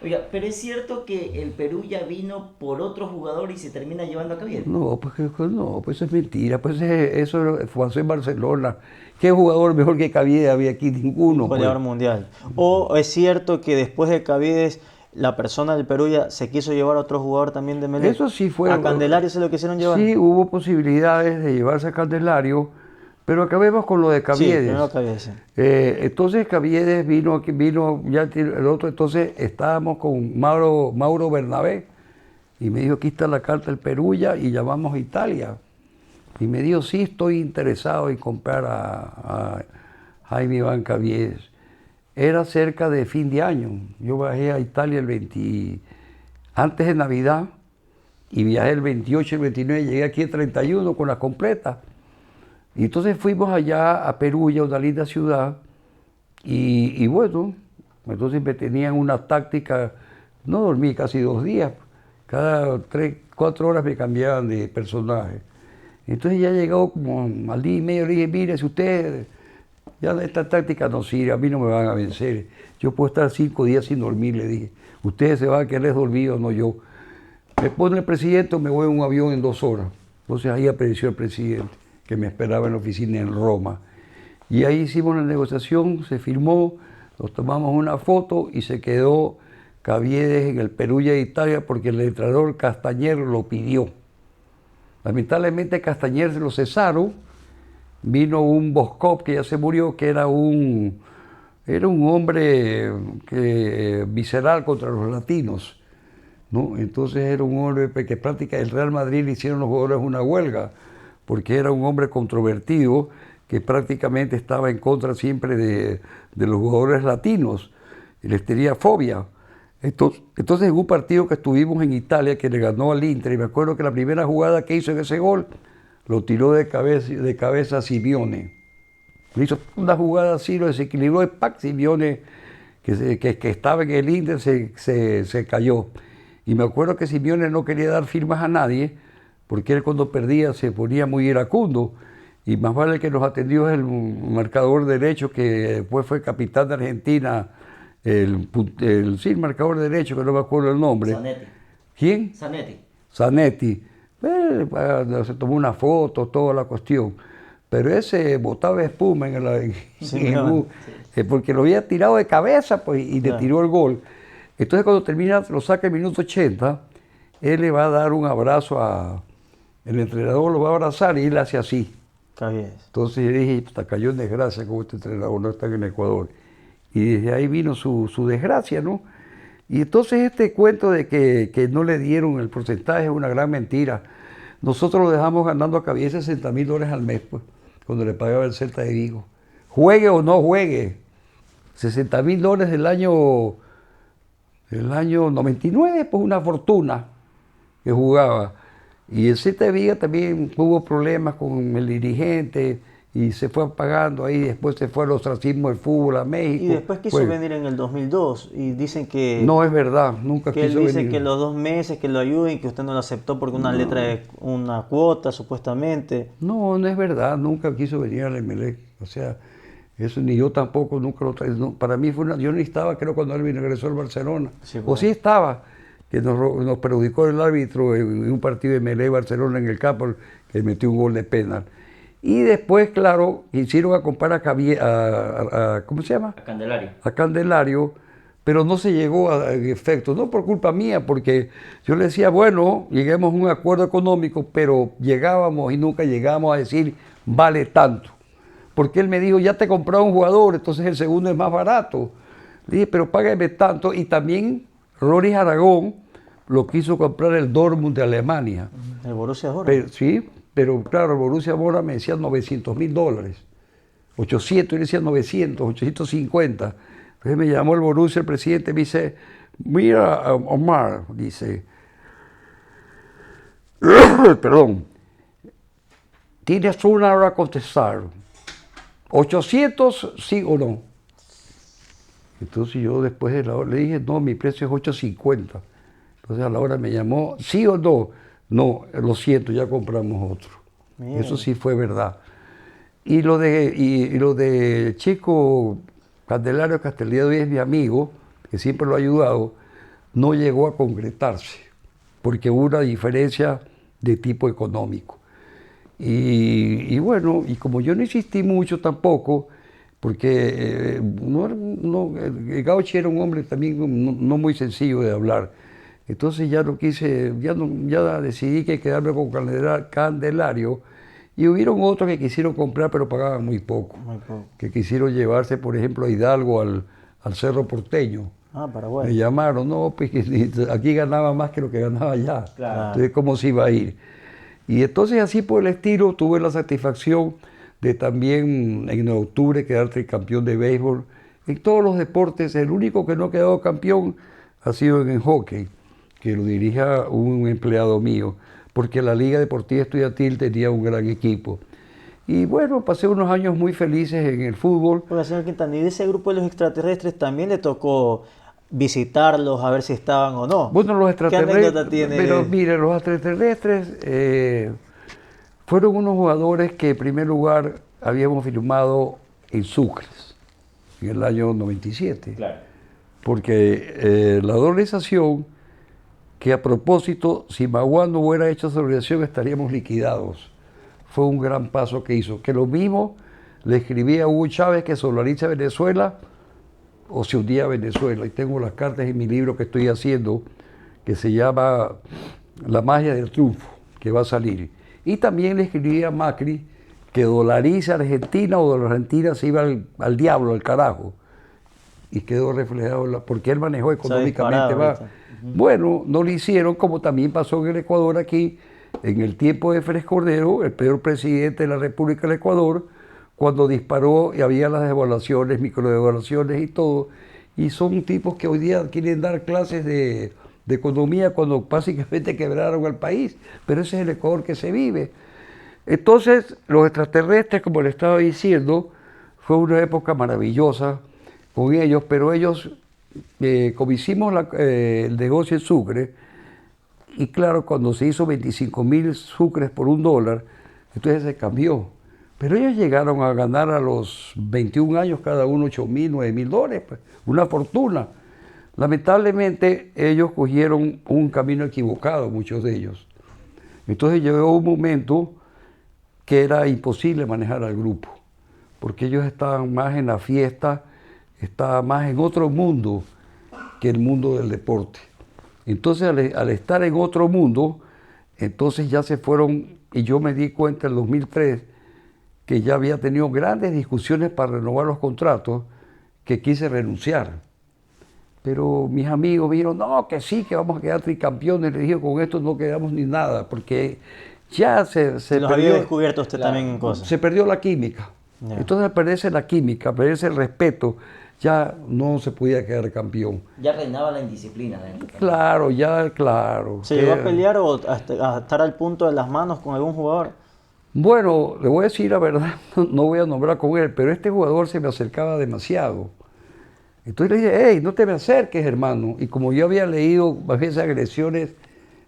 C: Oiga, pero es cierto que el Perú ya vino por otro jugador y se termina llevando a Caviedes.
B: No, pues eso es mentira, pues eso pasó en Barcelona. ¿Qué jugador mejor que Caviedes había aquí?
A: Un
B: Ninguno, pues.
A: goleador mundial. O es cierto que después de Caviedes, la persona del Perú ya se quiso llevar a otro jugador también de Melec.
B: Eso sí fue.
A: A Candelario se lo quisieron llevar.
B: Sí, hubo posibilidades de llevarse a Candelario, pero acabemos con lo de
A: Sí,
B: Caviedes.
A: primero Caviedes. Sí.
B: Entonces Caviedes vino ya el otro, entonces estábamos con Mauro Bernabé y me dijo, aquí está la carta del Perugia y llamamos a Italia. Y me dijo, sí, estoy interesado en comprar a Jaime Iván Caviedes. Era cerca de fin de año. Yo bajé a Italia antes de Navidad y viajé el 28, el 29, llegué aquí el 31 con la completa. Y entonces fuimos allá a Perugia, una linda ciudad, y bueno, entonces me tenían una táctica, no dormí casi 2 días, cada 3, 4 horas me cambiaban de personaje. Entonces ya llegó como al día y medio, le dije, mire, si usted, ya esta táctica no sirve, a mí no me van a vencer. Yo puedo estar 5 días sin dormir, le dije. Ustedes se van a querer dormido, no yo. Me pone el presidente o me voy en un avión en 2 horas. Entonces ahí apareció el presidente, que me esperaba en la oficina en Roma. Y ahí hicimos la negociación, se firmó, nos tomamos una foto y se quedó Caviedes en el Perugia de Italia porque el entrenador Castañer lo pidió. Lamentablemente Castañer se lo cesaron, vino un Boskov que ya se murió, que era un hombre visceral contra los latinos, ¿no? Entonces era un hombre que prácticamente el Real Madrid le hicieron los jugadores una huelga, porque era un hombre controvertido que prácticamente estaba en contra siempre de los jugadores latinos, y les tenía fobia. Entonces en un partido que estuvimos en Italia que le ganó al Inter, y me acuerdo que la primera jugada que hizo en ese gol, lo tiró de cabeza a Simeone. Le hizo una jugada así, lo desequilibró y ¡pac! Simeone, que estaba en el Inter, se cayó. Y me acuerdo que Simeone no quería dar firmas a nadie, porque él cuando perdía se ponía muy iracundo. Y más vale que nos atendió el marcador derecho, que después fue capitán de Argentina, el marcador derecho, que no me acuerdo el nombre.
C: Zanetti.
B: ¿Quién? Zanetti. Se tomó una foto, toda la cuestión. Pero ese botaba espuma porque lo había tirado de cabeza, pues, y le tiró el gol. Entonces cuando termina, lo saca el minuto 80, él le va a dar un abrazo el entrenador lo va a abrazar y él hace así.
A: Caviedes.
B: Entonces yo dije, hasta cayó en desgracia como este entrenador no está en Ecuador. Y desde ahí vino su desgracia, ¿no? Y entonces este cuento de que no le dieron el porcentaje es una gran mentira. Nosotros lo dejamos ganando a Caviedes $60,000 al mes, pues, cuando le pagaba el Celta de Vigo. Juegue o no juegue, $60,000 del año 99, pues una fortuna que jugaba. Y el Celta de Vigo también hubo problemas con el dirigente y se fue apagando ahí, después se fue al ostracismo del fútbol a México.
A: Y después quiso venir en el 2002 y dicen que...
B: No es verdad, nunca
A: que
B: quiso
A: él dice
B: venir.
A: que los 2 meses que lo ayuden, que usted no lo aceptó porque una letra de una cuota, supuestamente.
B: No, no es verdad, nunca quiso venir al Emelec. O sea, eso ni yo tampoco, nunca lo traje. No, para mí yo no estaba, creo, cuando él regresó al Barcelona.
A: Sí,
B: o sí estaba, que nos perjudicó el árbitro en un partido de Emelec-Barcelona en el campo, que metió un gol de penal. Y después, claro, quisieron comprar ¿cómo se llama?
C: A Candelario.
B: A Candelario, pero no se llegó a efecto, no por culpa mía, porque yo le decía, bueno, lleguemos a un acuerdo económico, pero llegábamos y nunca llegamos a decir, vale tanto. Porque él me dijo, ya te compré un jugador, entonces el segundo es más barato. Le dije, pero págame tanto. Y también Rory Aragón lo quiso comprar el Dortmund de Alemania.
A: El Borussia Dortmund.
B: Sí, pero claro, el Borussia Dortmund me decía $900,000. 800, yo le decía 900, 850. Entonces me llamó el Borussia, el presidente, me dice, mira, Omar, dice, perdón, tienes una hora a contestar, 800, sí o no. Entonces yo después de la hora le dije, no, mi precio es 850. Entonces a la hora me llamó, sí o no. No, lo siento, ya compramos otro. Bien. Eso sí fue verdad. Y lo de Chico Candelario Castellado es mi amigo, que siempre lo ha ayudado. no llegó a concretarse, porque hubo una diferencia de tipo económico. Y bueno, y como yo no insistí mucho tampoco, porque el Gauchi era un hombre también no muy sencillo de hablar. Entonces ya no quise, ya decidí que quedarme con Candelario, y hubieron otros que quisieron comprar pero pagaban muy poco.
A: Muy poco.
B: Que quisieron llevarse, por ejemplo, a Hidalgo al Cerro Porteño.
A: Ah, Paraguay.
B: Me llamaron, no, pues que aquí ganaba más que lo que ganaba allá.
C: Claro.
B: Entonces, ¿cómo se iba a ir? Y entonces así por el estilo tuve la satisfacción de también en octubre quedar tricampeón de béisbol. En todos los deportes, el único que no ha quedado campeón ha sido en el hockey, que lo dirija un empleado mío, porque la Liga Deportiva Estudiantil tenía un gran equipo. Y bueno, pasé unos años muy felices en el fútbol.
A: Oiga, señor Quintana, ¿y de ese grupo de los extraterrestres también le tocó visitarlos, a ver si estaban o no?
B: Bueno, los
A: ¿Qué anécdota
B: extraterrestres,
A: tiene?
B: pero mire, los extraterrestres fueron unos jugadores que en primer lugar habíamos firmado en Sucres, en el año 97.
C: Claro.
B: Porque la organización, que a propósito, si Maguán no hubiera hecho esa organización estaríamos liquidados. Fue un gran paso que hizo. Que lo mismo le escribí a Hugo Chávez que solariza Venezuela o se hundía Venezuela. Y tengo las cartas en mi libro que estoy haciendo, que se llama La magia del triunfo, que va a salir. Y también le escribí a Macri que dolarice Argentina o de la Argentina se iba al diablo, al carajo. Y quedó reflejado, porque él manejó económicamente más. Bueno, no lo hicieron, como también pasó en el Ecuador aquí, en el tiempo de Félix Cordero, el peor presidente de la República del Ecuador, cuando disparó y había las devaluaciones, microdevaluaciones y todo, y son tipos que hoy día quieren dar clases de economía cuando básicamente quebraron al país, pero ese es el Ecuador que se vive. Entonces, los extraterrestres, como le estaba diciendo, fue una época maravillosa con ellos, pero ellos, como hicimos el negocio en Sucre, y claro, cuando se hizo 25.000 sucres por $1, entonces se cambió. Pero ellos llegaron a ganar a los 21 años cada uno $8.000, $9.000, pues, una fortuna. Lamentablemente ellos cogieron un camino equivocado, muchos de ellos. Entonces llegó un momento que era imposible manejar al grupo, porque ellos estaban más en la fiesta, estaban más en otro mundo que el mundo del deporte. Entonces al estar en otro mundo, entonces ya se fueron, y yo me di cuenta en el 2003 que ya había tenido grandes discusiones para renovar los contratos, que quise renunciar. Pero mis amigos me dijeron, no, que sí, que vamos a quedar tricampeones. Les dije, con esto no quedamos ni nada, porque ya se
A: los
B: perdió,
A: había descubierto usted
C: Claro.
A: también en cosas.
B: se perdió la química.
A: Ya.
B: Entonces al perderse la química, perderse el respeto, ya no se podía quedar campeón.
C: Ya reinaba la indisciplina dentro.
B: Claro, ya, claro.
A: ¿Se llegó a pelear o a estar al punto de las manos con algún jugador?
B: Bueno, le voy a decir la verdad, no voy a nombrar con él, pero este jugador se me acercaba demasiado. Entonces le dije, hey, no te me acerques, hermano. Y como yo había leído más veces agresiones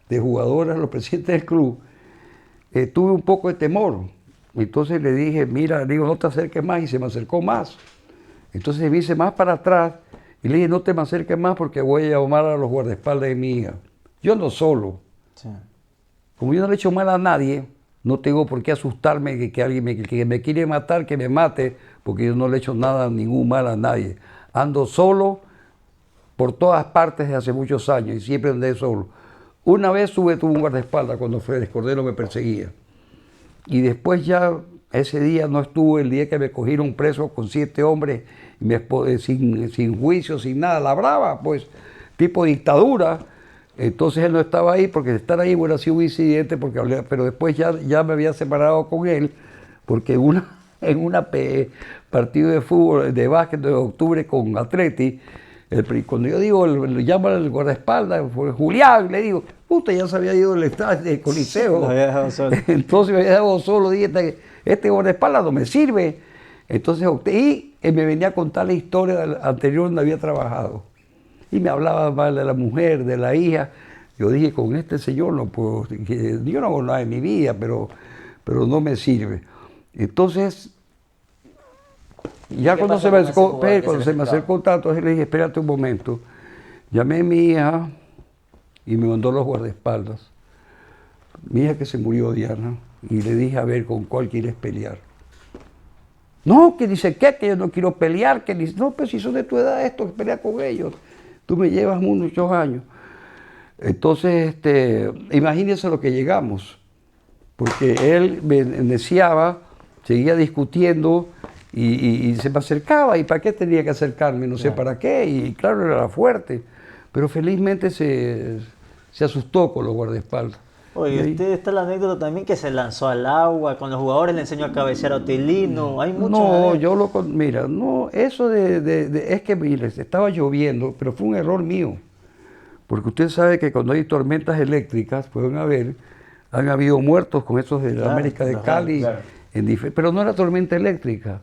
B: de jugadores a los presidentes del club, tuve un poco de temor. Entonces le dije, mira, le digo, no te acerques más, y se me acercó más. Entonces me hice más para atrás y le dije, no te me acerques más porque voy a llamar a los guardaespaldas de mi hija. Yo ando solo.
A: Sí.
B: Como yo no le he hecho mal a nadie, no tengo por qué asustarme que alguien que me quiere matar, que me mate, porque yo no le he hecho nada, ningún mal a nadie. Ando solo por todas partes desde hace muchos años y siempre andé solo. Una vez tuve un guardaespaldas cuando Félix Cordero me perseguía. Y después ya ese día no estuvo, el día que me cogieron preso con 7 hombres, y sin juicio, sin nada, la brava, pues, tipo dictadura. Entonces él no estaba ahí, porque de estar ahí hubiera sido un incidente, pero después ya me había separado con él, porque en una partido de fútbol, de básquet de octubre con Atleti, cuando yo digo, le llamo al guardaespaldas, fue Julián, le digo, puta, ya se había ido del estadio del Coliseo.
A: Lo había dejado solo.
B: Entonces me había dejado solo, dije, este guardaespaldas no me sirve. Entonces y me venía a contar la historia anterior donde había trabajado. Y me hablaba mal de la mujer, de la hija. Yo dije, con este señor no puedo, yo no hago nada en mi vida, pero no me sirve. Entonces, ya cuando se me acercó tanto, le dije, espérate un momento. Llamé a mi hija y me mandó los guardaespaldas. Mi hija que se murió, Diana, y le dije, a ver, ¿con cuál quieres pelear? No, que dice, ¿qué? Que yo no quiero pelear, que dice, no, pues si son de tu edad esto, que pelea con ellos. Tú me llevas muchos años. Entonces, imagínense lo que llegamos, porque él me deseaba, seguía discutiendo y se me acercaba. ¿Y para qué tenía que acercarme? No sé para qué. Y claro, era fuerte. Pero felizmente se asustó con los guardaespaldas.
A: Oye, usted está la anécdota también que se lanzó al agua, con los jugadores le enseñó a cabecear a Otilino, hay mucho.
B: No, mira, no, eso es que mire, estaba lloviendo, pero fue un error mío. Porque usted sabe que cuando hay tormentas eléctricas, han habido muertos con esos de la América de Cali,
C: claro.
B: Pero no era tormenta eléctrica.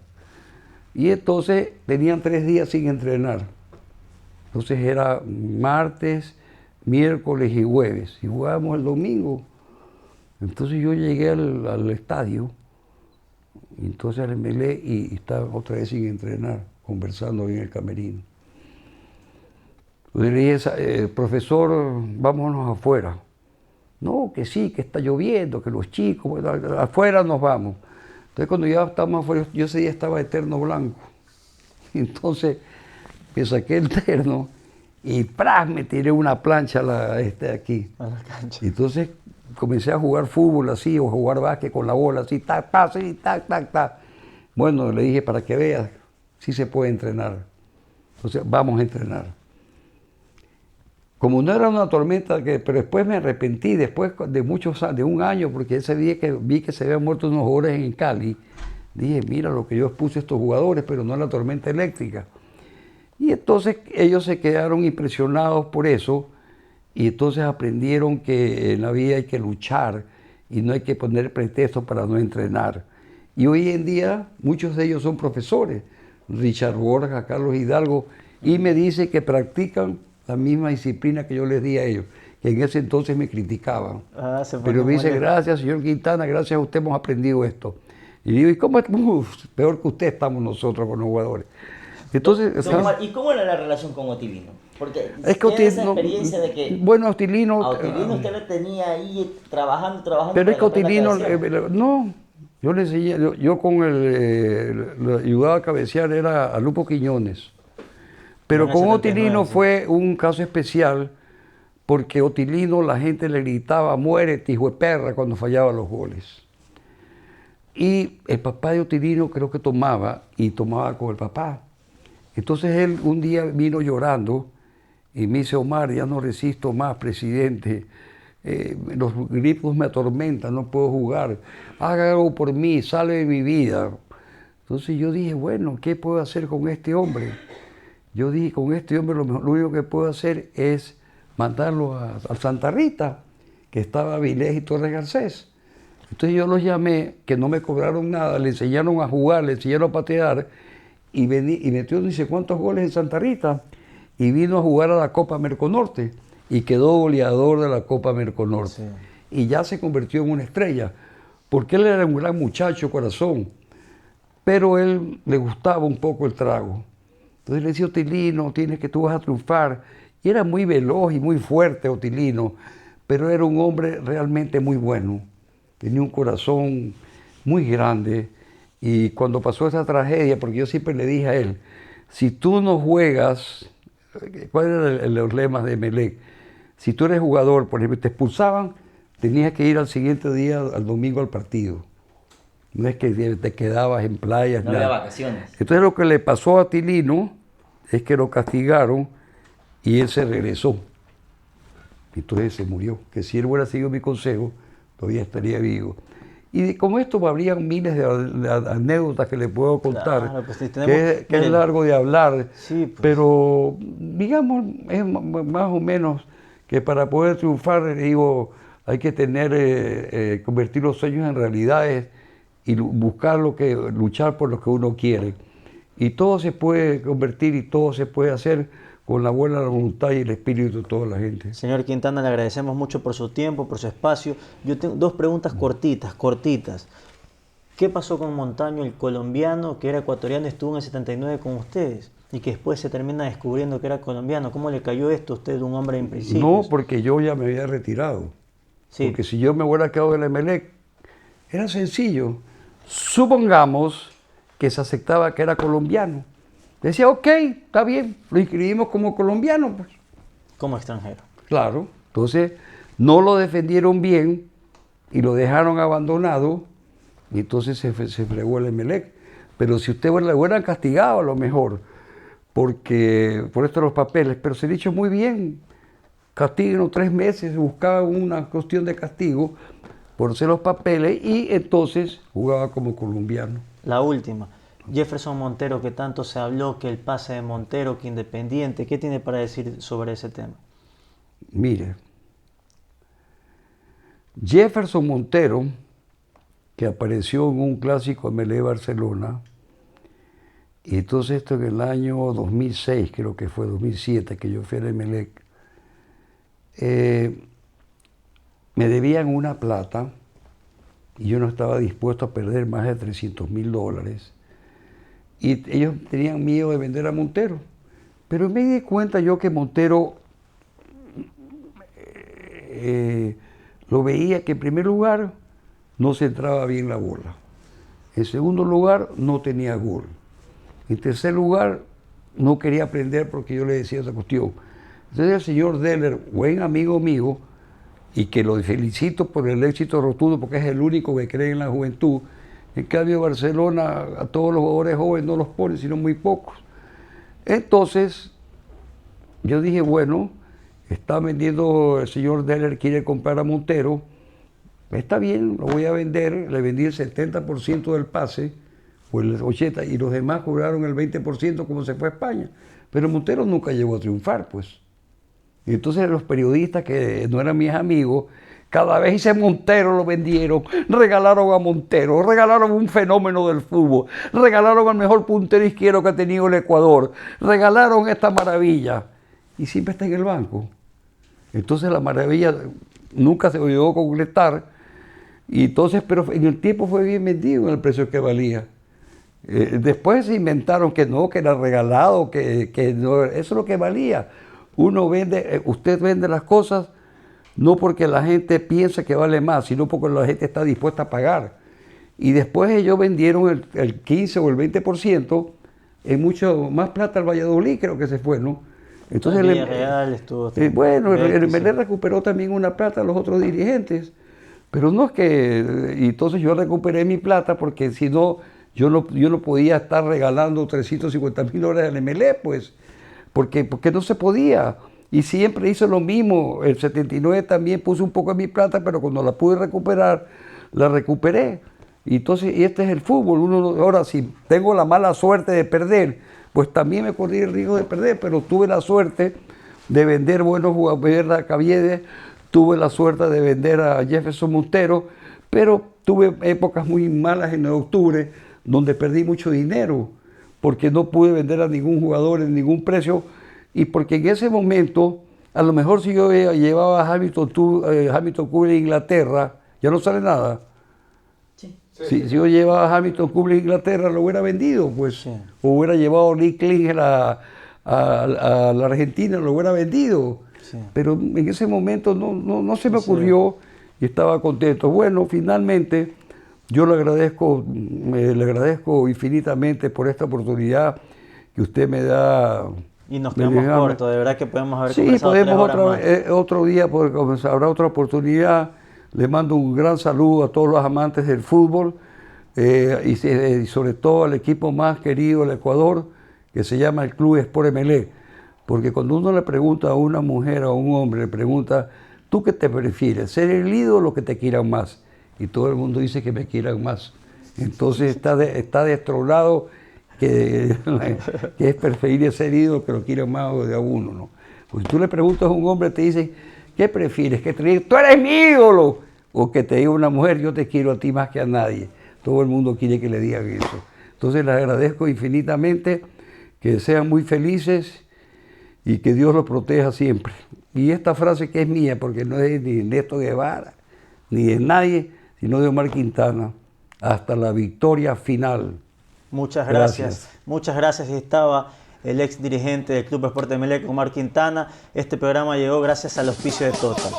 B: Y entonces tenían 3 días sin entrenar. Entonces era martes, miércoles y jueves. Y jugábamos el domingo. Entonces yo llegué al estadio, y entonces me leí y estaba otra vez sin entrenar, conversando en el camerino. Le dije, profesor, vámonos afuera. No, que sí, que está lloviendo, que los chicos, bueno, afuera nos vamos. Entonces cuando ya estábamos afuera, yo ese día estaba de terno blanco. Entonces me saqué el terno y ¡pras! Me tiré una plancha aquí.
A: A la cancha.
B: Entonces comencé a jugar fútbol así, o jugar básquet con la bola así, tac, tac, así, tac, tac, tac. Bueno, le dije, para que veas, sí se puede entrenar. Entonces, vamos a entrenar. Como no era una tormenta, pero después me arrepentí, después de un año, porque ese día que vi que se habían muerto unos jugadores en Cali, dije, mira lo que yo expuse a estos jugadores, pero no la tormenta eléctrica. Y entonces ellos se quedaron impresionados por eso, y entonces aprendieron que en la vida hay que luchar y no hay que poner pretextos para no entrenar. Y hoy en día muchos de ellos son profesores, Richard Borja, Carlos Hidalgo, y me dice que practican la misma disciplina que yo les di a ellos, que en ese entonces me criticaban. Pero me dice, gracias señor Quintana, gracias a usted hemos aprendido esto. Y digo, ¿y cómo es? Peor que usted estamos nosotros con los jugadores. Entonces,
C: ¿y cómo era la relación con Otilino? Porque
B: es que
C: tiene esa experiencia de que
B: bueno, Otilino...
C: a Otilino usted le tenía ahí trabajando.
B: Pero es que Otilino, no, yo le enseñé, yo con le ayudaba a cabecear era a Lupo Quiñones. Pero con Otilino fue un caso especial porque Otilino la gente le gritaba, muérete, hijo de perra, cuando fallaba los goles. Y el papá de Otilino creo que tomaba con el papá. Entonces él un día vino llorando y me dice, Omar, ya no resisto más, presidente. Los gripos me atormentan, no puedo jugar. Haga algo por mí, sale de mi vida. Entonces yo dije, bueno, ¿qué puedo hacer con este hombre? Yo dije, con este hombre lo único que puedo hacer es mandarlo a Santa Rita, que estaba Vilés y Torres Garcés. Entonces yo los llamé, que no me cobraron nada, le enseñaron a jugar, le enseñaron a patear, y metió no sé cuántos goles en Santa Rita, y vino a jugar a la Copa Merconorte, y quedó goleador de la Copa Merconorte. Sí. Y ya se convirtió en una estrella, porque él era un gran muchacho, corazón, pero él le gustaba un poco el trago. Entonces le decía, Otilino, tú vas a triunfar. Y era muy veloz y muy fuerte Otilino, pero era un hombre realmente muy bueno. Tenía un corazón muy grande. Y cuando pasó esa tragedia, porque yo siempre le dije a él, si tú no juegas, ¿cuáles eran los lemas de Emelec? Si tú eres jugador, por ejemplo, te expulsaban, tenías que ir al siguiente día, al domingo, al partido. No es que te quedabas en playas.
C: No había vacaciones.
B: Entonces lo que le pasó a Otilino es que lo castigaron y él se regresó. Entonces se murió. Que si él hubiera seguido mi consejo, todavía estaría vivo. Y como esto habrían miles de anécdotas que le puedo contar, claro, pues, que es largo de hablar, sí, pues. Pero digamos, es más o menos que para poder triunfar, digo, hay que convertir los sueños en realidades y luchar por lo que uno quiere. Y todo se puede convertir y todo se puede hacer con la buena voluntad y el espíritu de toda la gente.
A: Señor Quintana, le agradecemos mucho por su tiempo, por su espacio. Yo tengo 2 preguntas cortitas. ¿Qué pasó con Montaño, el colombiano, que era ecuatoriano, estuvo en el 79 con ustedes? Y que después se termina descubriendo que era colombiano. ¿Cómo le cayó esto a usted, un hombre en principio?
B: No, porque yo ya me había retirado.
A: Sí.
B: Porque si yo me hubiera quedado en el Emelec, era sencillo. Supongamos que se aceptaba que era colombiano. Decía, ok, está bien, lo inscribimos como colombiano, pues.
A: Como extranjero.
B: Claro. Entonces, no lo defendieron bien y lo dejaron abandonado, y entonces se fregó el Emelec. Pero si usted le hubieran castigado a lo mejor, porque por esto de los papeles, pero se ha dicho muy bien, castíguenos 3 meses, buscaba una cuestión de castigo por hacer los papeles y entonces jugaba como colombiano.
A: La última, Jefferson Montero, que tanto se habló, que el pase de Montero, que Independiente, ¿qué tiene para decir sobre ese tema?
B: Mire, Jefferson Montero, que apareció en un clásico Emelec Barcelona, y entonces esto en el año 2006, creo que fue 2007, que yo fui al Emelec, me debían una plata y yo no estaba dispuesto a perder más de $300,000. Y ellos tenían miedo de vender a Montero. Pero me di cuenta yo que Montero lo veía que en primer lugar no centraba bien la bola. En segundo lugar, no tenía gol. En tercer lugar, no quería aprender porque yo le decía esa cuestión. Entonces el señor Deller, buen amigo mío, y que lo felicito por el éxito rotundo porque es el único que cree en la juventud. En cambio, Barcelona a todos los jugadores jóvenes no los pone, sino muy pocos. Entonces, yo dije, bueno, está vendiendo, el señor Deller quiere comprar a Montero, está bien, lo voy a vender, le vendí el 70% del pase, o el 80%, y los demás cobraron el 20% como se fue a España. Pero Montero nunca llegó a triunfar, pues. Y entonces los periodistas que no eran mis amigos, cada vez ese Montero lo vendieron, regalaron a Montero, regalaron un fenómeno del fútbol, regalaron al mejor puntero izquierdo que ha tenido el Ecuador, regalaron esta maravilla. Y siempre está en el banco. Entonces la maravilla nunca se llegó a concretar. Y entonces, pero en el tiempo fue bien vendido en el precio que valía. Después se inventaron que no, que era regalado, que no, eso es lo que valía. Uno vende, usted vende las cosas no porque la gente piensa que vale más, sino porque la gente está dispuesta a pagar. Y después ellos vendieron el 15 o el 20% en mucho más plata al Valladolid, creo que se fue, ¿no? Entonces
A: el Villarreal estuvo...
B: bueno, el Emelec recuperó también una plata a los otros dirigentes, pero no es que... Y entonces yo recuperé mi plata porque si no, yo no podía estar regalando $350,000 al Emelec, pues, porque no se podía. Y siempre hizo lo mismo. El 79 también puse un poco de mi plata, pero cuando la pude recuperar, la recuperé. Y entonces, y este es el fútbol. Ahora, si tengo la mala suerte de perder, pues también me corrí el riesgo de perder, pero tuve la suerte de vender buenos jugadores a Caviedes, tuve la suerte de vender a Jefferson Montero, pero tuve épocas muy malas en octubre, donde perdí mucho dinero, porque no pude vender a ningún jugador en ningún precio, y porque en ese momento, a lo mejor si yo llevaba a Hamilton Cubble a Inglaterra, ya no sale nada.
C: Sí.
B: Si yo llevaba a Hamilton Cubble a Inglaterra, lo hubiera vendido, pues. Sí. O hubiera llevado a Lee Klinger a la Argentina, lo hubiera vendido. Sí. Pero en ese momento no se me ocurrió y estaba contento. Bueno, finalmente, yo le agradezco infinitamente por esta oportunidad que usted me da.
A: Y nos quedamos cortos, de verdad que podemos haber conversado. Sí, podemos
B: otro día, porque habrá otra oportunidad. Le mando un gran saludo a todos los amantes del fútbol y sobre todo al equipo más querido del Ecuador, que se llama el Club Sport Emelec. Porque cuando uno le pregunta a una mujer o a un hombre, le pregunta, ¿tú qué te prefieres? ¿Ser el ídolo o que te quieran más? Y todo el mundo dice que me quieran más. Entonces está destronado que es preferible ser ídolo que lo quieran más de a uno, ¿no? Pues tú le preguntas a un hombre, te dicen, ¿qué prefieres? Que te diga, tú eres mi ídolo, o que te diga una mujer, yo te quiero a ti más que a nadie. Todo el mundo quiere que le digan eso. Entonces les agradezco infinitamente, que sean muy felices y que Dios los proteja siempre. Y esta frase que es mía, porque no es ni de Néstor Guevara, ni de nadie, sino de Omar Quintana, hasta la victoria final.
A: Muchas gracias. Muchas gracias. Estaba el ex dirigente del Club Sport Emelec, Omar Quintana. Este programa llegó gracias al auspicio de Total.